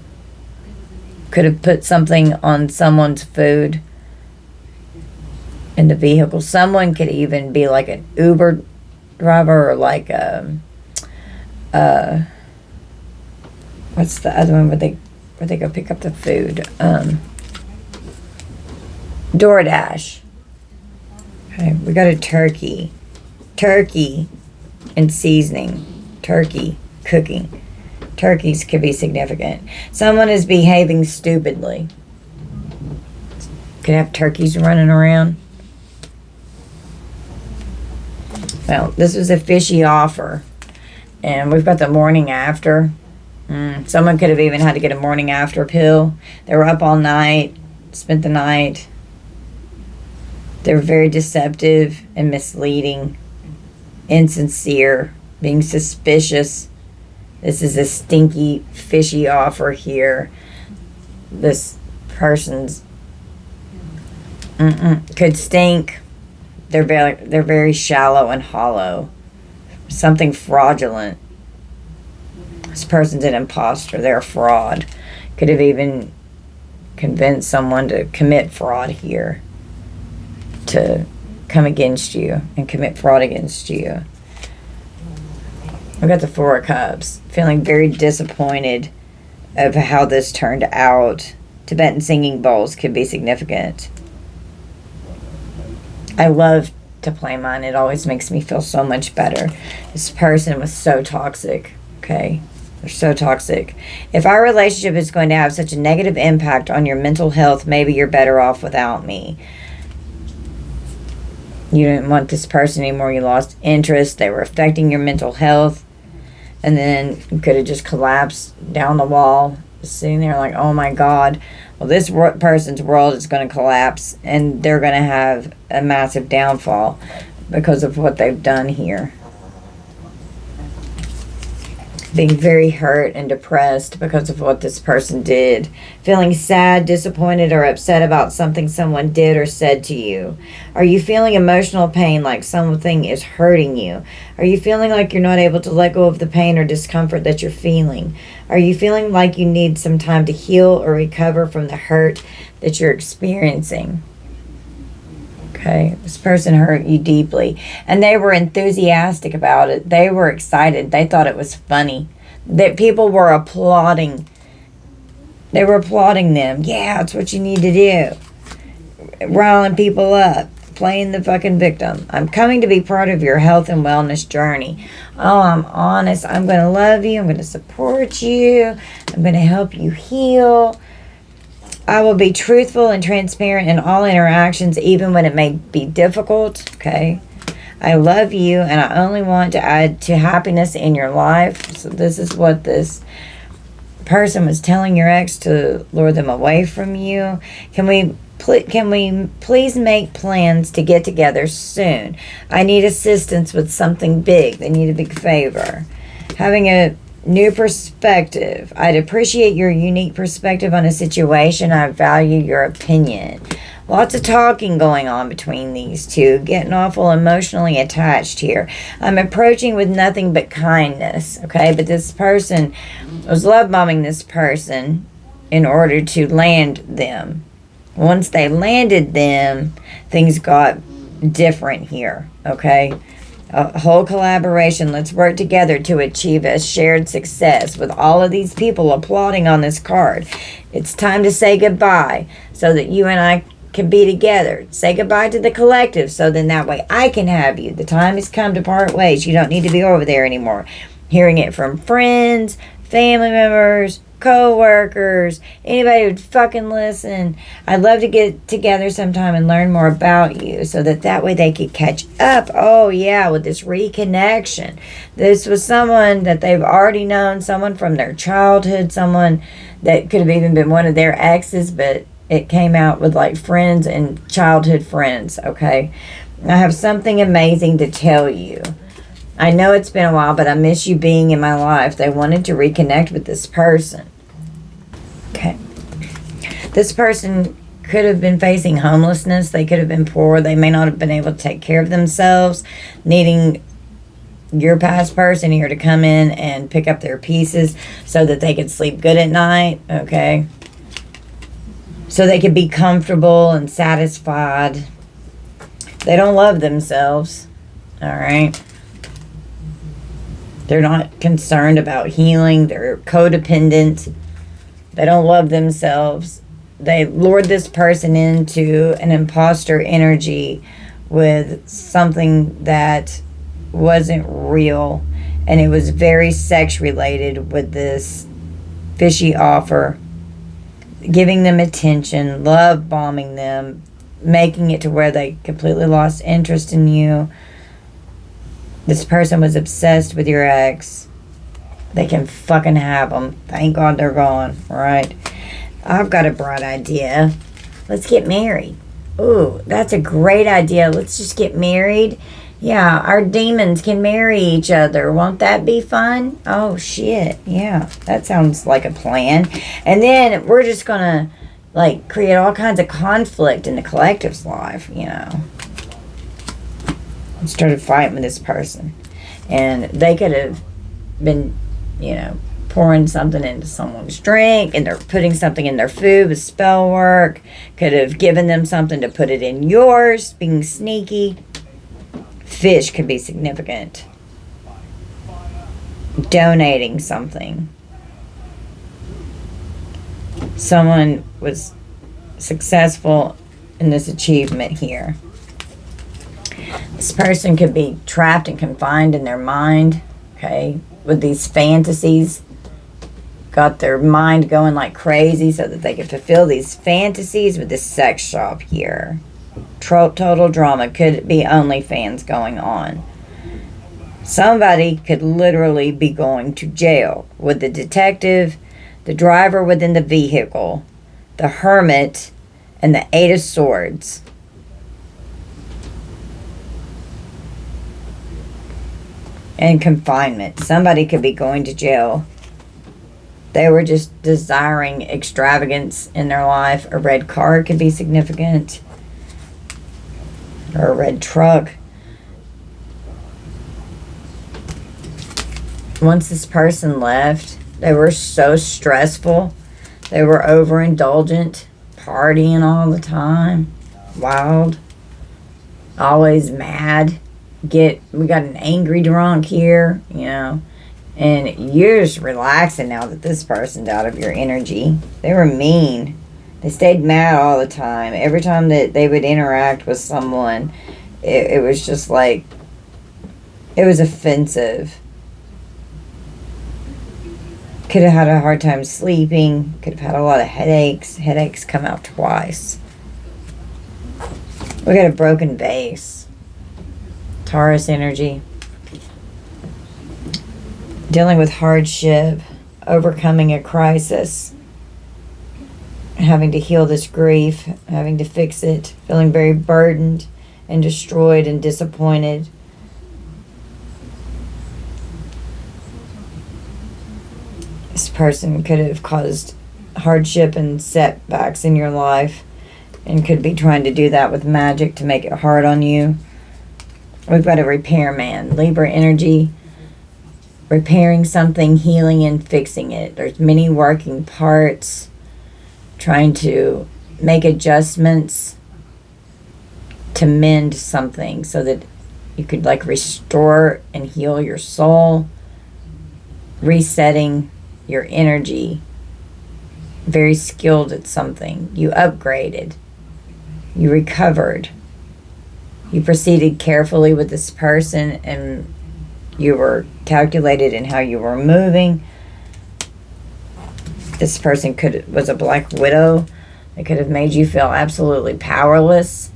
Could have put something on someone's food in the vehicle. Someone could even be like an Uber driver or like what's the other one where they go pick up the food? DoorDash. Okay, we got a turkey. Turkey and seasoning. Turkey cooking. Turkeys could be significant. Someone is behaving stupidly. Could have turkeys running around. Well, this was a fishy offer. And we've got the morning after. Someone could have even had to get a morning after pill. They were up all night, spent the night. They were very deceptive and misleading, insincere, being suspicious. This is a stinky, fishy offer here. This person's could stink. They're very shallow and hollow. Something fraudulent. This person's an impostor. They're a fraud. Could have even convinced someone to commit fraud here, to come against you and commit fraud against you. I've got the Four of Cups. Feeling very disappointed of how this turned out. Tibetan singing bowls could be significant. I love to play mine. It always makes me feel so much better. This person was so toxic. Okay? They're so toxic. If our relationship is going to have such a negative impact on your mental health, maybe you're better off without me. You didn't want this person anymore. You lost interest. They were affecting your mental health. and then could have just collapsed down the wall, sitting there like, oh my God, well, this person's world is going to collapse, and they're going to have a massive downfall because of what they've done here. Being very hurt and depressed because of what this person did. Feeling sad, disappointed, or upset about something someone did or said to you. Are you feeling emotional pain, like something is hurting you? Are you feeling like you're not able to let go of the pain or discomfort that you're feeling? Are you feeling like you need some time to heal or recover from the hurt that you're experiencing? Okay, this person hurt you deeply, and they were enthusiastic about it. They were excited. They thought it was funny. That people were applauding. They were applauding them. Yeah, that's what you need to do. Riling people up, playing the fucking victim. I'm coming to be part of your health and wellness journey. Oh, I'm honest. I'm going to love you. I'm going to support you. I'm going to help you heal. I will be truthful and transparent in all interactions, even when it may be difficult. Okay. I love you, and I only want to add to happiness in your life. So this is what this person was telling your ex, to lure them away from you. Can we please make plans to get together soon? I need assistance with something big. They need a big favor. Having a new perspective. I'd appreciate your unique perspective on a situation. I value your opinion. Lots of talking going on between these two. Getting awful emotionally attached here. I'm approaching with nothing but kindness. Okay, but this person was love bombing this person in order to land them. Once they landed them, things got different here. Okay. A whole collaboration. Let's work together to achieve a shared success, with all of these people applauding on this card. It's time to say goodbye so that you and I can be together. Say goodbye to the collective, so then that way I can have you. The time has come to part ways. You don't need to be over there anymore. Hearing it from friends, family members, co-workers, anybody who'd fucking listen. I'd love to get together sometime and learn more about you, so that way they could catch up. Oh yeah, with this reconnection. This was someone that they've already known, someone from their childhood, someone that could have even been one of their exes, but it came out with like friends and childhood friends. Okay, I have something amazing to tell you. I know it's been a while, but I miss you being in my life. They wanted to reconnect with this person. Okay. This person could have been facing homelessness. They could have been poor. They may not have been able to take care of themselves, needing your past person here to come in and pick up their pieces so that they could sleep good at night. Okay. So they could be comfortable and satisfied. They don't love themselves. All right. They're not concerned about healing. They're codependent. They don't love themselves. They lured this person into an impostor energy with something that wasn't real. And it was very sex related with this fishy offer. Giving them attention, love bombing them, making it to where they completely lost interest in you. This person was obsessed with your ex. They can fucking have them. Thank God they're gone, right? I've got a bright idea. Let's get married. Ooh, that's a great idea. Let's just get married. Yeah, our demons can marry each other. Won't that be fun? Oh, shit. Yeah, that sounds like a plan. And then we're just going to, like, create all kinds of conflict in the collective's life, you know. Started fighting with this person, and they could have been, you know, pouring something into someone's drink, and they're putting something in their food with spell work. Could have given them something to put it in yours, being sneaky. Fish could be significant. Donating something. Someone was successful in this achievement here. This person could be trapped and confined in their mind, okay, with these fantasies. Got their mind going like crazy so that they could fulfill these fantasies with this sex shop here. Total drama. Could be OnlyFans going on. Somebody could literally be going to jail, with the detective, the driver within the vehicle, the hermit, and the Eight of Swords. And confinement. Somebody could be going to jail. They were just desiring extravagance in their life. A red car could be significant. Or a red truck. Once this person left, they were so stressful. They were overindulgent, partying all the time, wild, always mad. We got an angry drunk here, you know, and you're just relaxing now that this person's out of your energy. They were mean. They stayed mad all the time. Every time that they would interact with someone, it was just like, it was offensive. Could have had a hard time sleeping. Could have had a lot of headaches. Headaches come out twice. We got a broken vase. Taurus energy. Dealing with hardship. Overcoming a crisis. Having to heal this grief. Having to fix it. Feeling very burdened and destroyed and disappointed. This person could have caused hardship and setbacks in your life and could be trying to do that with magic to make it hard on you. We've got a repairman, Libra energy, repairing something, healing and fixing it. There's many working parts, trying to make adjustments to mend something so that you could like restore and heal your soul, resetting your energy. Very skilled at something. You upgraded. You recovered. You proceeded carefully with this person and you were calculated in how you were moving. This person was a black widow. They could have made you feel absolutely powerless.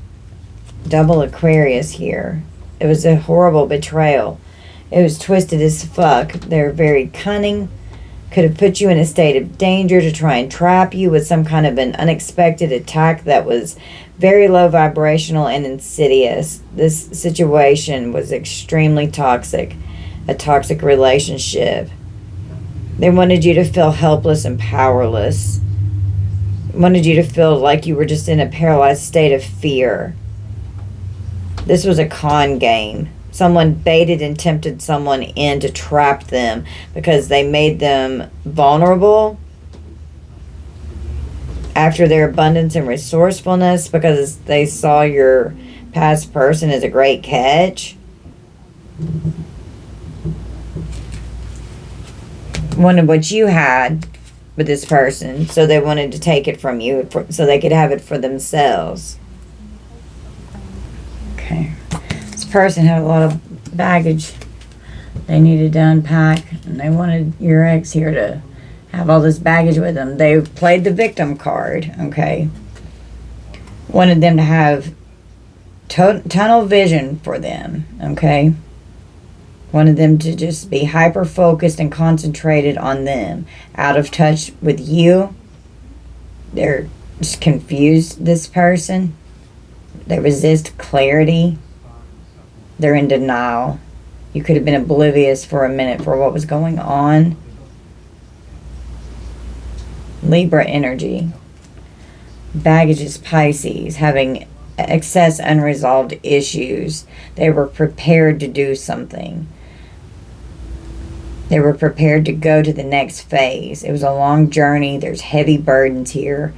Double Aquarius here. It was a horrible betrayal. It was twisted as fuck. They're very cunning. Could have put you in a state of danger to try and trap you with some kind of an unexpected attack that was very low vibrational and insidious. This situation was extremely toxic. A toxic relationship. They wanted you to feel helpless and powerless. Wanted you to feel like you were just in a paralyzed state of fear. This was a con game. Someone baited and tempted someone in to trap them because they made them vulnerable after their abundance and resourcefulness because they saw your past person as a great catch. Wanted what you had with this person, so they wanted to take it from you so they could have it for themselves. Okay. Person had a lot of baggage they needed to unpack, and they wanted your ex here to have all this baggage with them. They played the victim card, okay? Wanted them to have tunnel vision for them, okay? Wanted them to just be hyper-focused and concentrated on them. Out of touch with you. They're just confused, this person. They resist clarity. They're in denial. You could have been oblivious for a minute for what was going on. Libra energy. Baggage is Pisces, having excess unresolved issues. They were prepared to do something. They were prepared to go to the next phase. It was a long journey. There's heavy burdens here.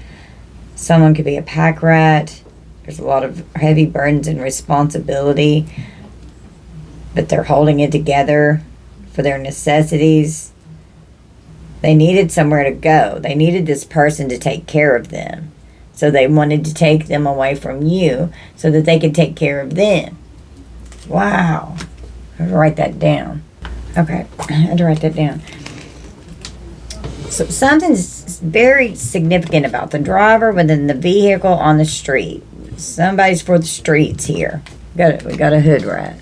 Someone could be a pack rat. There's a lot of heavy burdens and responsibility. But they're holding it together for their necessities. They needed somewhere to go. They needed this person to take care of them. So they wanted to take them away from you so that they could take care of them. Wow. I have to write that down. Okay, I had to write that down. So something's very significant about the driver within the vehicle on the street. Somebody's for the streets here. We got a hood rat.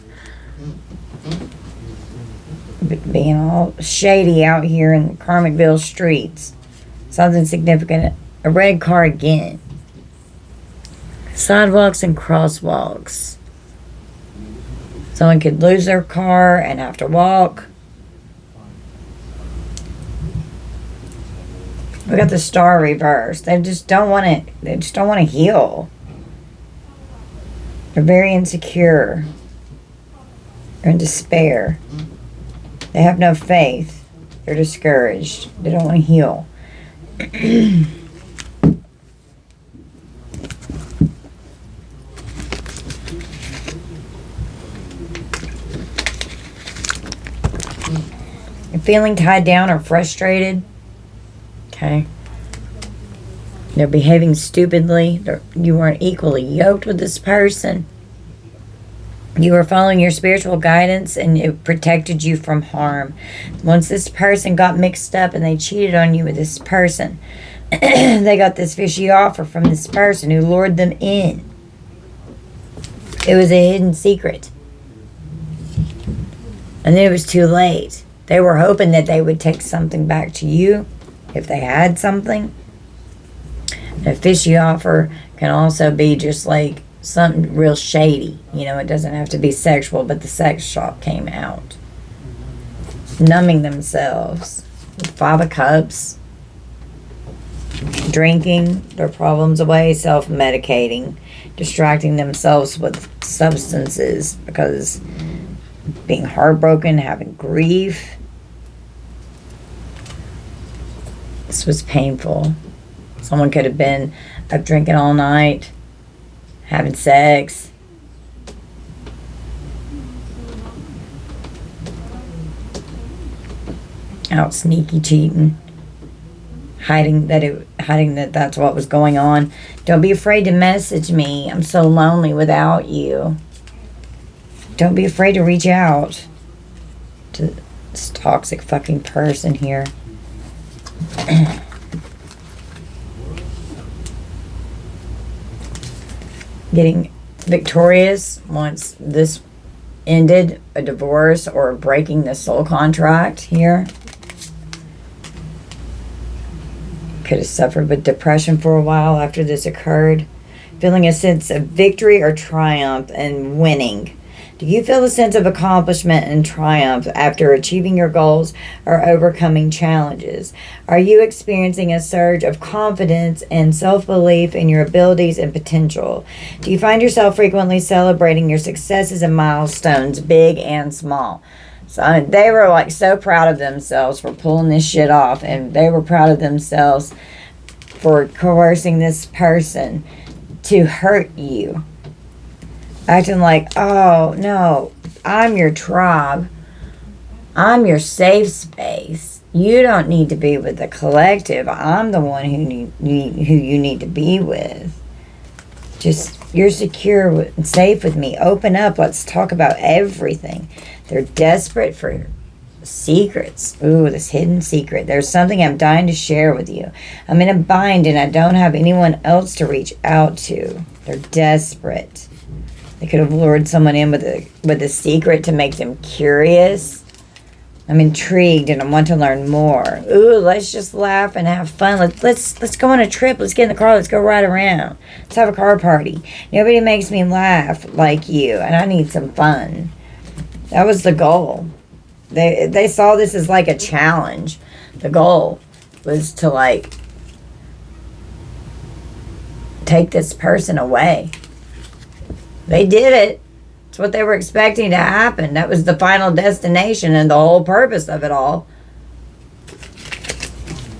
being all shady out here in Karmicville streets. Something significant. A red car again. Sidewalks and crosswalks. Someone could lose their car and have to walk. We got the star reversed. They just don't want to. They just don't want to heal. They're very insecure. They're in despair. They have no faith. They're discouraged. They don't want to heal. You're feeling tied down or frustrated. Okay. They're behaving stupidly. You weren't equally yoked with this person. You were following your spiritual guidance and it protected you from harm. Once this person got mixed up and they cheated on you with this person, they got this fishy offer from this person who lured them in. It was a hidden secret. And then it was too late. They were hoping that they would take something back to you if they had something. A fishy offer can also be just like something real shady. You know, it doesn't have to be sexual, but the sex shop came out. Numbing themselves. With 5 of Cups. Drinking their problems away. Self-medicating. Distracting themselves with substances because being heartbroken, having grief. This was painful. Someone could have been up drinking all night, having sex. Out sneaky cheating. Hiding that that's what was going on. Don't be afraid to message me. I'm so lonely without you. Don't be afraid to reach out to this toxic fucking person here. Getting victorious once this ended, a divorce or breaking the soul contract here. Could have suffered with depression for a while after this occurred. Feeling a sense of victory or triumph and winning. Do you feel a sense of accomplishment and triumph after achieving your goals or overcoming challenges? Are you experiencing a surge of confidence and self-belief in your abilities and potential? Do you find yourself frequently celebrating your successes and milestones, big and small? So they were like so proud of themselves for pulling this shit off, and they were proud of themselves for coercing this person to hurt you. Acting like, oh, no, I'm your tribe. I'm your safe space. You don't need to be with the collective. I'm the one who you need to be with. Just, you're secure and safe with me. Open up. Let's talk about everything. They're desperate for secrets. Ooh, this hidden secret. There's something I'm dying to share with you. I'm in a bind and I don't have anyone else to reach out to. They're desperate. They could have lured someone in with a secret to make them curious. I'm intrigued and I want to learn more. Ooh, let's just laugh and have fun. Let's go on a trip. Let's get in the car. Let's go ride around. Let's have a car party. Nobody makes me laugh like you, and I need some fun. That was the goal. They saw this as like a challenge. The goal was to like take this person away. They did it. It's what they were expecting to happen. That was the final destination and the whole purpose of it all.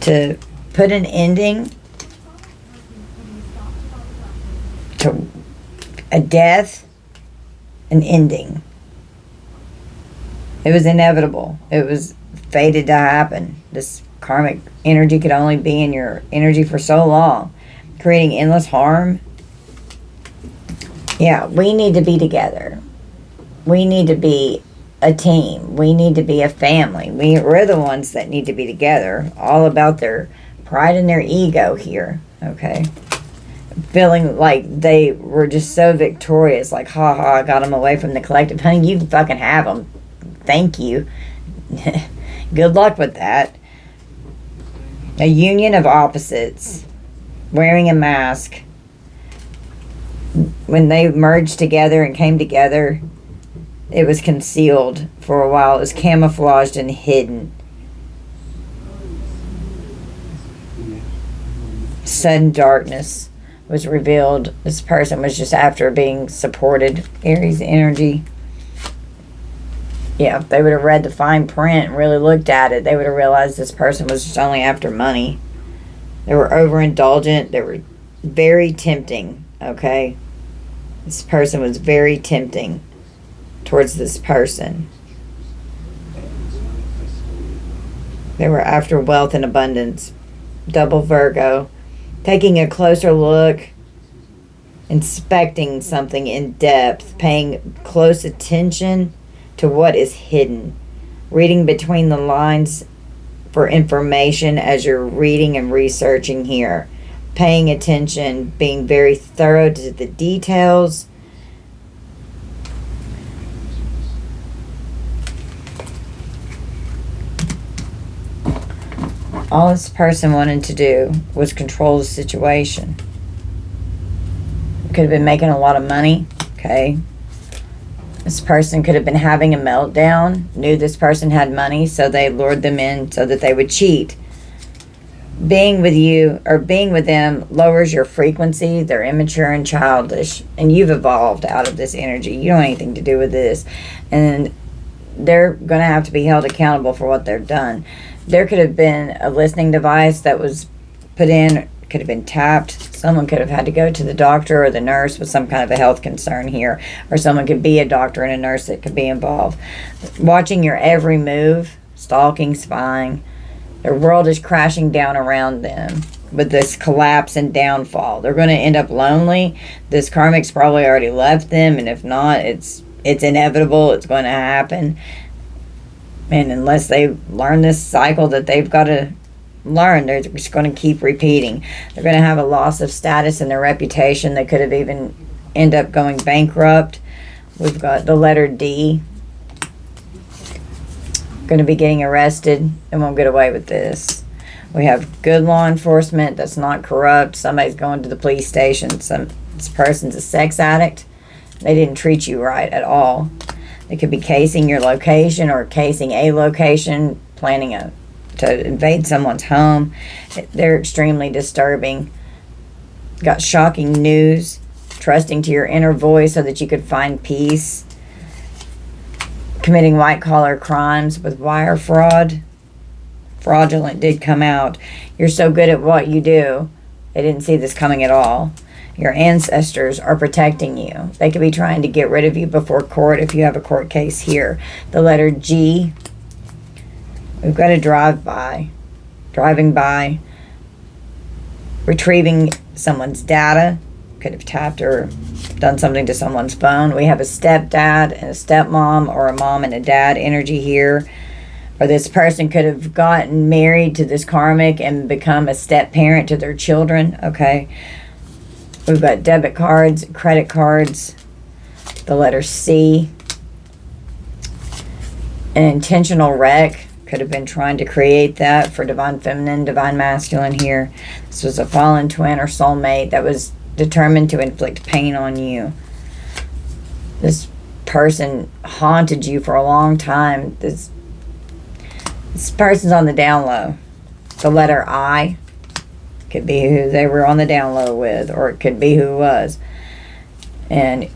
To put an ending to a death, an ending. It was inevitable. It was fated to happen. This karmic energy could only be in your energy for so long, creating endless harm. Yeah, we need to be together. We need to be a team. We need to be a family. We're the ones that need to be together. All about their pride and their ego here, okay? Feeling like they were just so victorious, like, ha ha, I got them away from the collective. Honey, you can fucking have them. Thank you. Good luck with that. A union of opposites. Wearing a mask. When they merged together and came together, it was concealed for a while. It was camouflaged and hidden. Sudden darkness was revealed. This person was just after being supported. Aries energy. Yeah, if they would have read the fine print and really looked at it, they would have realized this person was just only after money. They were overindulgent. They were very tempting, okay? This person was very tempting towards this person. They were after wealth and abundance. Double Virgo. Taking a closer look, inspecting something in depth, paying close attention to what is hidden, reading between the lines for information as you're reading and researching here, paying attention, being very thorough to the details. All this person wanted to do was control the situation. Could have been making a lot of money, okay? This person could have been having a meltdown, knew this person had money, so they lured them in so that they would cheat. Being with you, or being with them, lowers your frequency. They're immature and childish, and you've evolved out of this energy. You don't have anything to do with this. And they're going to have to be held accountable for what they've done. There could have been a listening device that was put in, could have been tapped. Someone could have had to go to the doctor or the nurse with some kind of a health concern here. Or someone could be a doctor and a nurse that could be involved. Watching your every move, stalking, spying. Their world is crashing down around them with this collapse and downfall. They're going to end up lonely. This karmic's probably already left them, and if not, it's inevitable. It's going to happen. And unless they learn this cycle that they've got to learn, they're just going to keep repeating. They're going to have a loss of status in their reputation. They could have even end up going bankrupt. We've got the letter D. Going to be getting arrested and won't get away with this. We have good law enforcement that's not corrupt. Somebody's going to the police station. This person's a sex addict. They didn't treat you right at all. They could be casing your location or casing a location, planning to invade someone's home. They're extremely disturbing. Got shocking news. Trusting to your inner voice so that you could find peace. Committing white-collar crimes with wire fraud. Fraudulent did come out. You're so good at what you do. They didn't see this coming at all. Your ancestors are protecting you. They could be trying to get rid of you before court if you have a court case here. The letter G. We've got a drive-by. Driving by. Retrieving someone's data. Could have tapped or done something to someone's phone. We have a stepdad and a stepmom, or a mom and a dad energy here. Or this person could have gotten married to this karmic and become a step-parent to their children. Okay. We've got debit cards, credit cards, the letter C. An intentional wreck. Could have been trying to create that for divine feminine, divine masculine here. This was a fallen twin or soulmate that was determined to inflict pain on you. This person haunted you for a long time. This person's on the down low. The letter I. Could be who they were on the down low with, or it could be who it was. And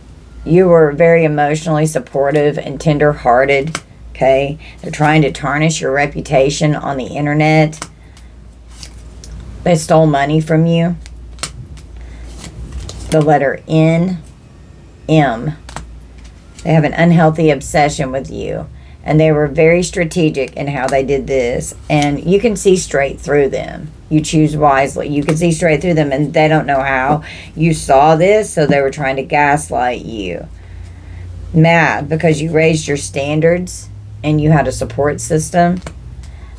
you were very emotionally supportive and tender-hearted, okay? They're trying to tarnish your reputation on the internet. They stole money from you. The letter N, M. They have an unhealthy obsession with you. And they were very strategic in how they did this. And you can see straight through them. You choose wisely. You can see straight through them, and they don't know how. You saw this, so they were trying to gaslight you. Mad because you raised your standards and you had a support system.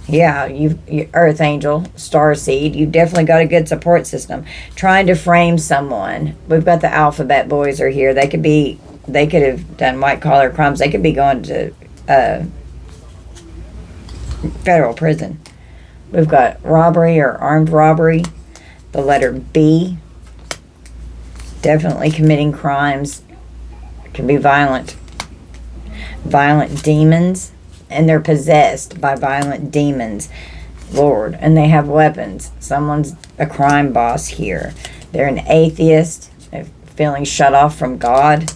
Yeah, you Earth Angel, Star Seed, you definitely got a good support system. Trying to frame someone. We've got the alphabet boys are here. They could have done white collar crimes. They could be going to federal prison. We've got robbery or armed robbery. The letter B. Definitely committing crimes. It can be violent. Violent demons. And they're possessed by violent demons. Lord. And they have weapons. Someone's a crime boss here. They're an atheist. They're feeling shut off from God.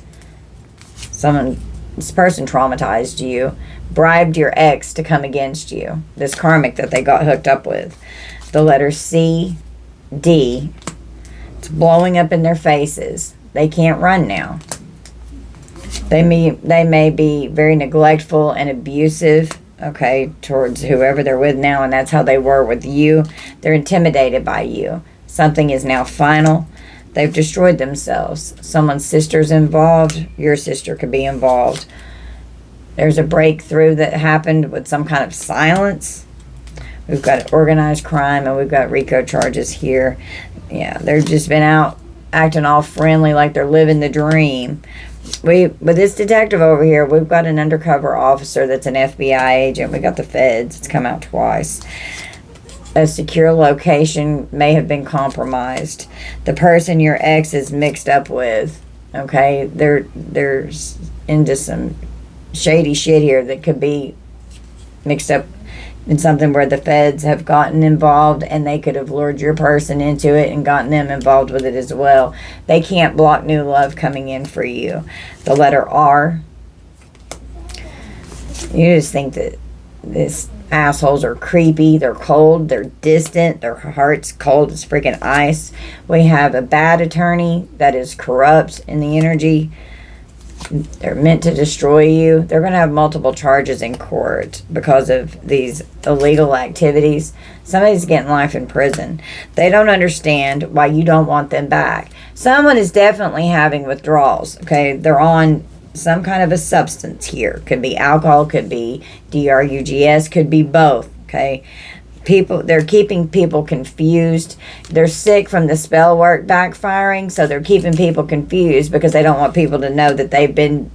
This person traumatized you. Bribed your ex to come against you. This karmic that they got hooked up with. The letter C, D. It's blowing up in their faces. They can't run now. They may be very neglectful and abusive, okay, towards whoever they're with now, and that's how they were with you. They're intimidated by you. Something is now final. They've destroyed themselves. Someone's sister's involved. Your sister could be involved. There's a breakthrough that happened with some kind of silence. We've got organized crime, and we've got RICO charges here. Yeah, they've just been out acting all friendly like they're living the dream. With this detective over here, we've got an undercover officer that's an FBI agent. We got the feds. It's come out twice. A secure location may have been compromised. The person your ex is mixed up with, okay, they're into some shady shit here that could be mixed up in something where the feds have gotten involved, and they could have lured your person into it and gotten them involved with it as well. They can't block new love coming in for you. The letter R. You just think that these assholes are creepy, they're cold, they're distant, their heart's cold as freaking ice. We have a bad attorney that is corrupt in the energy. They're meant to destroy you. They're going to have multiple charges in court because of these illegal activities. Somebody's getting life in prison. They don't understand why you don't want them back. Someone is definitely having withdrawals. Okay, they're on some kind of a substance here. Could be alcohol, could be drugs, could be both. Okay, they're keeping people confused. They're sick from the spell work backfiring, so they're keeping people confused because they don't want people to know that they've been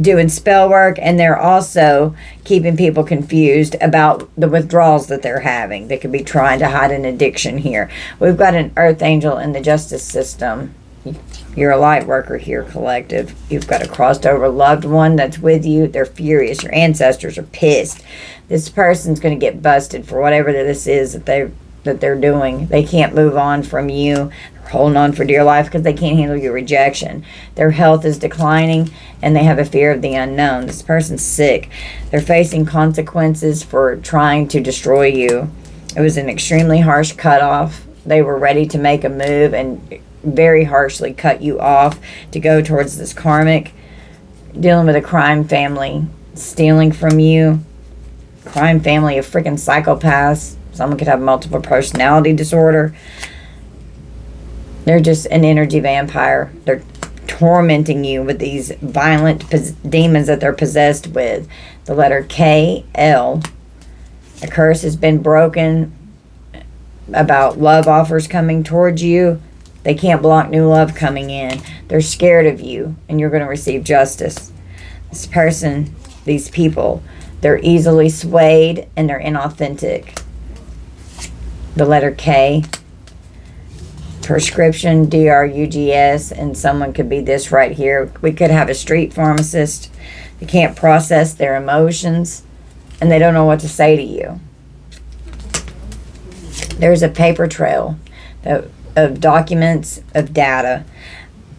doing spell work, and they're also keeping people confused about the withdrawals that they're having. They could be trying to hide an addiction here. We've got an earth angel in the justice system. You're a light worker here, collective. You've got a crossed over loved one that's with you. They're furious. Your ancestors are pissed. This person's going to get busted for whatever this is that they're doing. They can't move on from you. They're holding on for dear life because they can't handle your rejection. Their health is declining, and they have a fear of the unknown. This person's sick. They're facing consequences for trying to destroy you. It was an extremely harsh cutoff. They were ready to make a move and very harshly cut you off to go towards this karmic. Dealing with a crime family stealing from you. Crime family of freaking psychopaths. Someone could have multiple personality disorder. They're just an energy vampire. They're tormenting you with these violent demons that they're possessed with. The letter K, L. A curse has been broken about love offers coming towards you. They can't block new love coming in. They're scared of you, and you're going to receive justice. This person, these people, they're easily swayed, and they're inauthentic. The letter K. Prescription, drugs, and someone could be this right here. We could have a street pharmacist. They can't process their emotions, and they don't know what to say to you. There's a paper trail of documents, of data.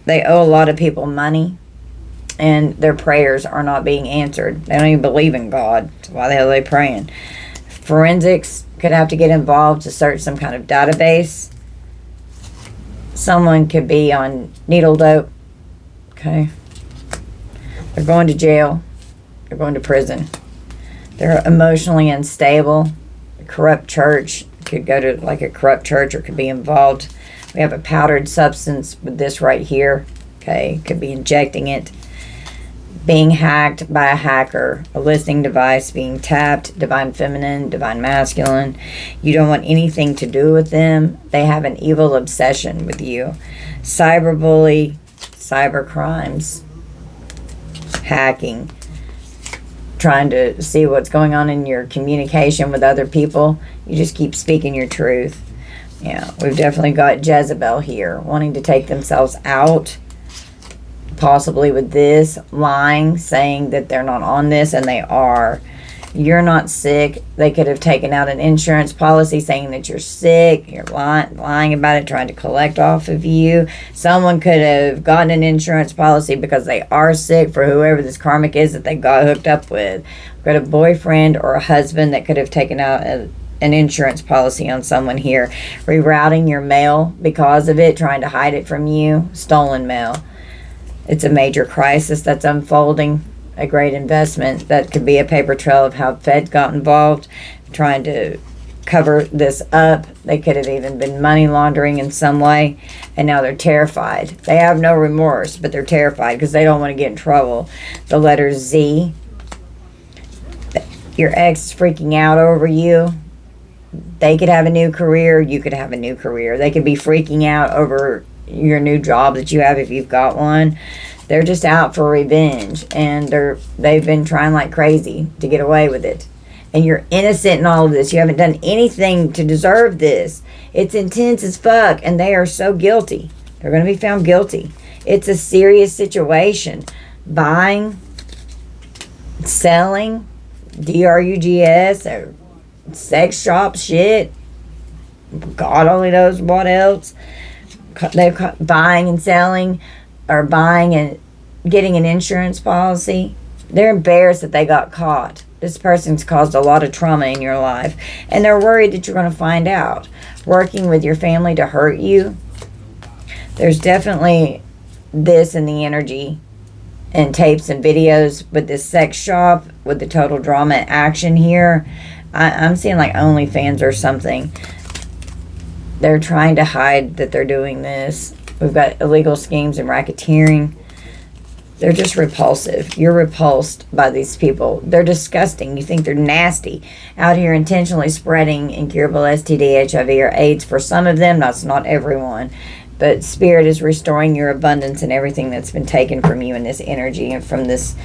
They owe a lot of people money, and their prayers are not being answered. They don't even believe in God. So why the hell are they praying? Forensics could have to get involved to search some kind of database. Someone could be on needle dope. Okay. They're going to jail. They're going to prison. They're emotionally unstable. A corrupt church. Could go to like a corrupt church or could be involved. We have a powdered substance with this right here. Okay, could be injecting it. Being hacked by a hacker. A listening device being tapped. Divine feminine, divine masculine. You don't want anything to do with them. They have an evil obsession with you. Cyberbully, cyber crimes, hacking, trying to see what's going on in your communication with other people. You just keep speaking your truth. Yeah, we've definitely got Jezebel here, wanting to take themselves out, possibly with this, lying, saying that they're not on this, and they are. You're not sick. They could have taken out an insurance policy saying that you're sick. You're lying about it, trying to collect off of you. Someone could have gotten an insurance policy because they are sick for whoever this karmic is that they got hooked up with. We've got a boyfriend or a husband that could have taken out an insurance policy on someone here. Rerouting your mail because of it, trying to hide it from you. Stolen mail. It's a major crisis that's unfolding. A great investment. That could be a paper trail of how Fed got involved, trying to cover this up. They could have even been money laundering in some way, and now they're terrified. They have no remorse, but they're terrified because they don't want to get in trouble. The letter Z. Your ex is freaking out over you. They could have a new career. You could have a new career. They could be freaking out over your new job that you have if you've got one. They're just out for revenge, and they've been trying like crazy to get away with it. And you're innocent in all of this. You haven't done anything to deserve this. It's intense as fuck, and they are so guilty. They're going to be found guilty. It's a serious situation. Buying, selling, drugs, or sex shop shit. God only knows what else. They're buying and selling, or buying and getting an insurance policy. They're embarrassed that they got caught. This person's caused a lot of trauma in your life, and they're worried that you're going to find out. Working with your family to hurt you. There's definitely this in the energy and tapes and videos with this sex shop, with the total drama and action here. I'm seeing like OnlyFans or something. They're trying to hide that they're doing this. We've got illegal schemes and racketeering. They're just repulsive. You're repulsed by these people. They're disgusting. You think they're nasty. Out here intentionally spreading incurable STD, HIV, or AIDS for some of them. That's not everyone. But Spirit is restoring your abundance and everything that's been taken from you in this energy and from this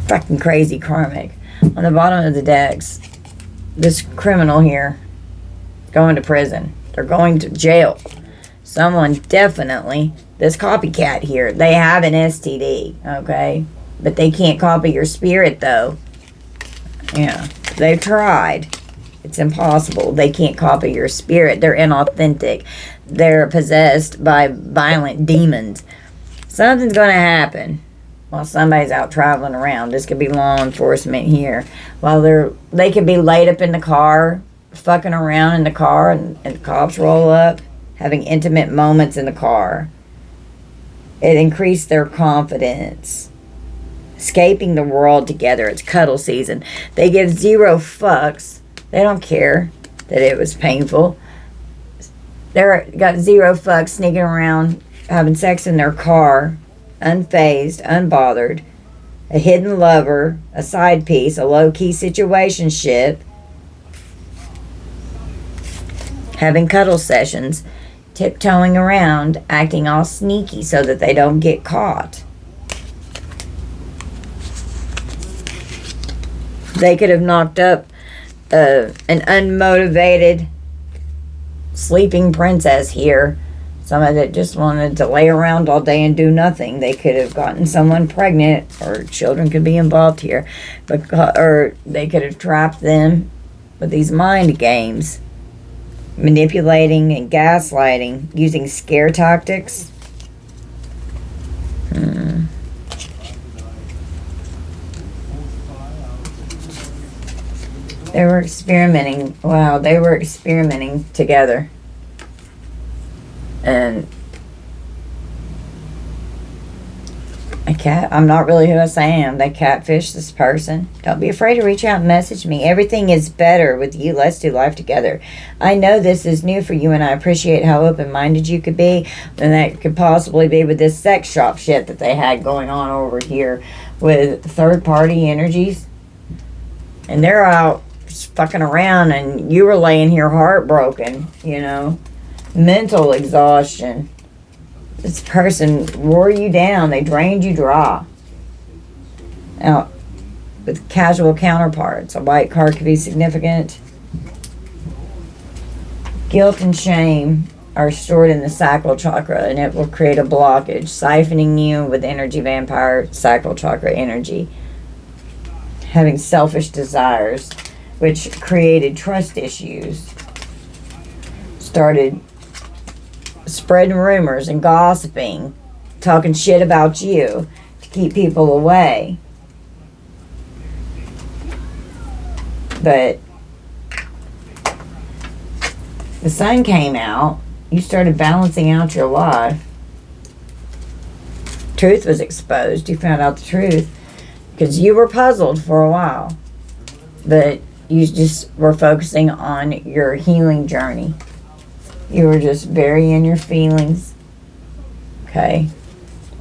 fucking crazy karmic. On the bottom of the decks, this criminal here going to prison. They're going to jail. Someone definitely, this copycat here, they have an STD, okay? But they can't copy your spirit, though. Yeah, they've tried. It's impossible. They can't copy your spirit. They're inauthentic. They're possessed by violent demons. Something's going to happen while somebody's out traveling around. This could be law enforcement here. While they could be laid up in the car, fucking around in the car, and the cops roll up, having intimate moments in the car. It increased their confidence. Escaping the world together. It's cuddle season. They give zero fucks. They don't care that it was painful. They're got zero fucks sneaking around, having sex in their car, unfazed, unbothered. A hidden lover, a side piece, a low-key situationship. Having cuddle sessions, tiptoeing around, acting all sneaky so that they don't get caught. They could have knocked up an unmotivated sleeping princess here. Someone that just wanted to lay around all day and do nothing. They could have gotten someone pregnant, or children could be involved here. Or they could have trapped them with these mind games. Manipulating and gaslighting, using scare tactics. They were experimenting. Wow, they were experimenting together. And I'm not really who I say I am. They catfish this person. Don't be afraid to reach out and message me. Everything is better with you. Let's do life together. I know this is new for you, and I appreciate how open-minded you could be. And that could possibly be with this sex shop shit that they had going on over here with third-party energies. And they're out just fucking around, and you were laying here heartbroken, you know. Mental exhaustion. This person wore you down. They drained you dry. Now, with casual counterparts. A white card could be significant. Guilt and shame are stored in the sacral chakra, and it will create a blockage, siphoning you with energy vampire sacral chakra energy. Having selfish desires, which created trust issues. Started spreading rumors and gossiping, talking shit about you to keep people away. But the sun came out, you started balancing out your life. Truth was exposed. You found out the truth because you were puzzled for a while, but you just were focusing on your healing journey. You were just very in your feelings. Okay?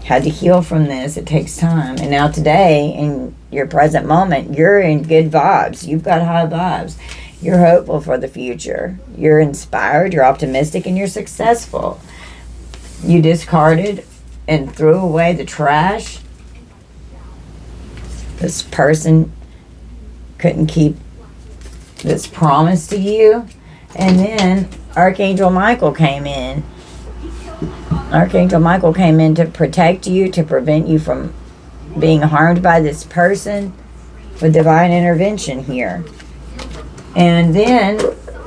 Had to heal from this. It takes time. And now today, in your present moment, you're in good vibes. You've got high vibes. You're hopeful for the future. You're inspired, you're optimistic, and you're successful. You discarded and threw away the trash. This person couldn't keep this promise to you. And then Archangel Michael came in. Archangel Michael came in to protect you, to prevent you from being harmed by this person with divine intervention here. And then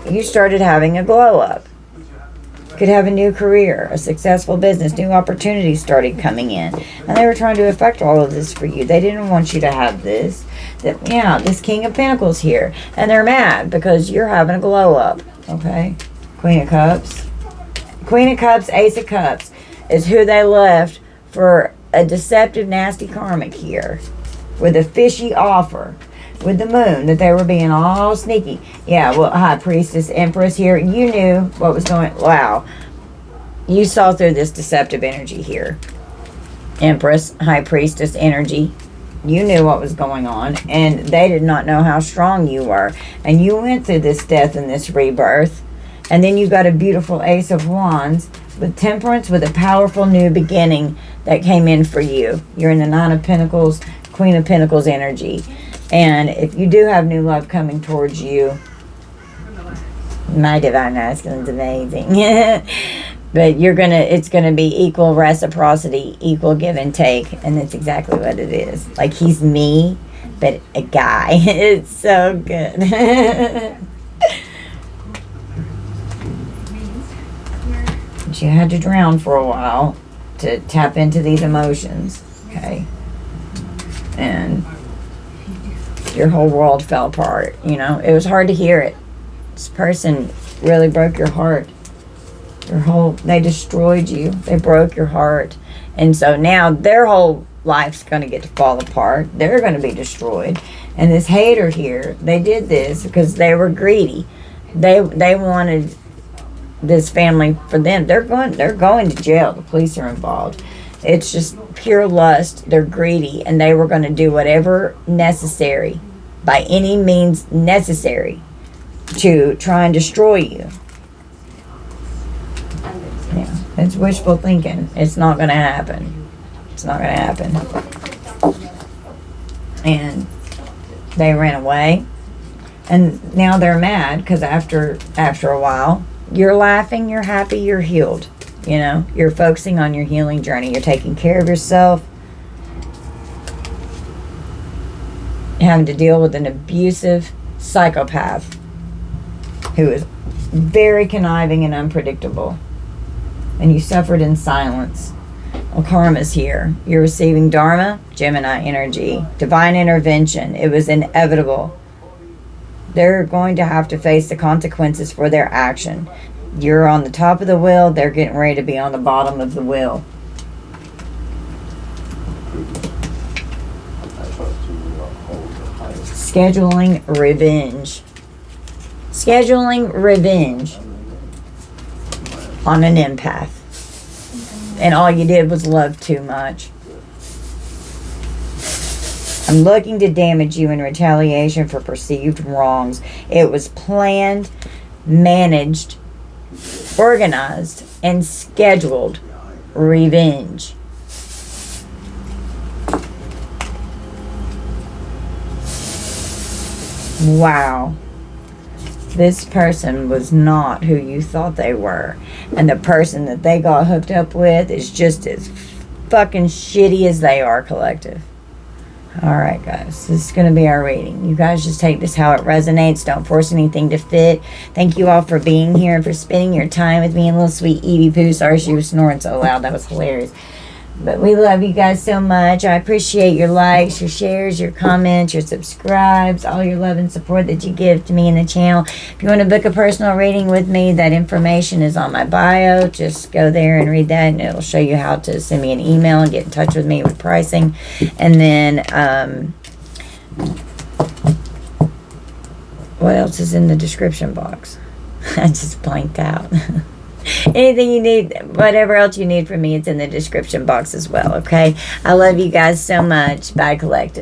you started having a glow up. Could have a new career, a successful business, new opportunities started coming in. And they were trying to affect all of this for you. They didn't want you to have this. This King of Pentacles here. And they're mad because you're having a glow up. Okay? Queen of Cups. Queen of Cups, Ace of Cups is who they left for a deceptive, nasty karmic here. With a fishy offer. With the moon, that they were being all sneaky. Yeah, well, High Priestess, Empress here. You knew what was going... Wow. You saw through this deceptive energy here. Empress, High Priestess energy. You knew what was going on. And they did not know how strong you were. And you went through this death and this rebirth. And then you got a beautiful Ace of Wands with Temperance, with a powerful new beginning that came in for you. You're in the Nine of Pentacles, Queen of Pentacles energy. And if you do have new love coming towards you, my divine masculine's amazing. But it's gonna be equal reciprocity, equal give and take, and that's exactly what it is. Like he's me, but a guy. It's so good. But you had to drown for a while to tap into these emotions, okay? And your whole world fell apart, you know. It was hard to hear it. This person really broke your heart. They destroyed you. They broke your heart. And so now their whole life's going to get to fall apart. They're going to be destroyed. And this hater here, they did this because they were greedy. They wanted this family for them. They're going to jail. The police are involved. It's just pure lust. They're greedy, and they were going to do whatever necessary, by any means necessary, to try and destroy you. Yeah, it's wishful thinking. It's not going to happen. It's not going to happen. And they ran away, and now they're mad because after a while, you're laughing, you're happy, you're healed. You know, you're focusing on your healing journey. You're taking care of yourself. Having to deal with an abusive psychopath who is very conniving and unpredictable. And you suffered in silence. Well, karma's here. You're receiving Dharma, Gemini energy, divine intervention. It was inevitable. They're going to have to face the consequences for their action. You're on the top of the wheel. They're getting ready to be on the bottom of the wheel. Scheduling revenge. Scheduling revenge on an empath. And all you did was love too much. I'm looking to damage you in retaliation for perceived wrongs. It was planned, managed, organized, and scheduled revenge. Wow. This person was not who you thought they were. And the person that they got hooked up with is just as fucking shitty as they are, collective. Alright, guys. This is going to be our reading. You guys just take this how it resonates. Don't force anything to fit. Thank you all for being here and for spending your time with me and little sweet Evie Pooh. Sorry she was snoring so loud. That was hilarious. But we love you guys so much. I appreciate your likes, your shares, your comments, your subscribes, all your love and support that you give to me and the channel. If you want to book a personal reading with me, that information is on my bio. Just go there and read that, and it'll show you how to send me an email and get in touch with me with pricing. And then, what else is in the description box? I just blanked out. Anything you need, whatever else you need from me, it's in the description box as well, okay? I love you guys so much. Bye, collective.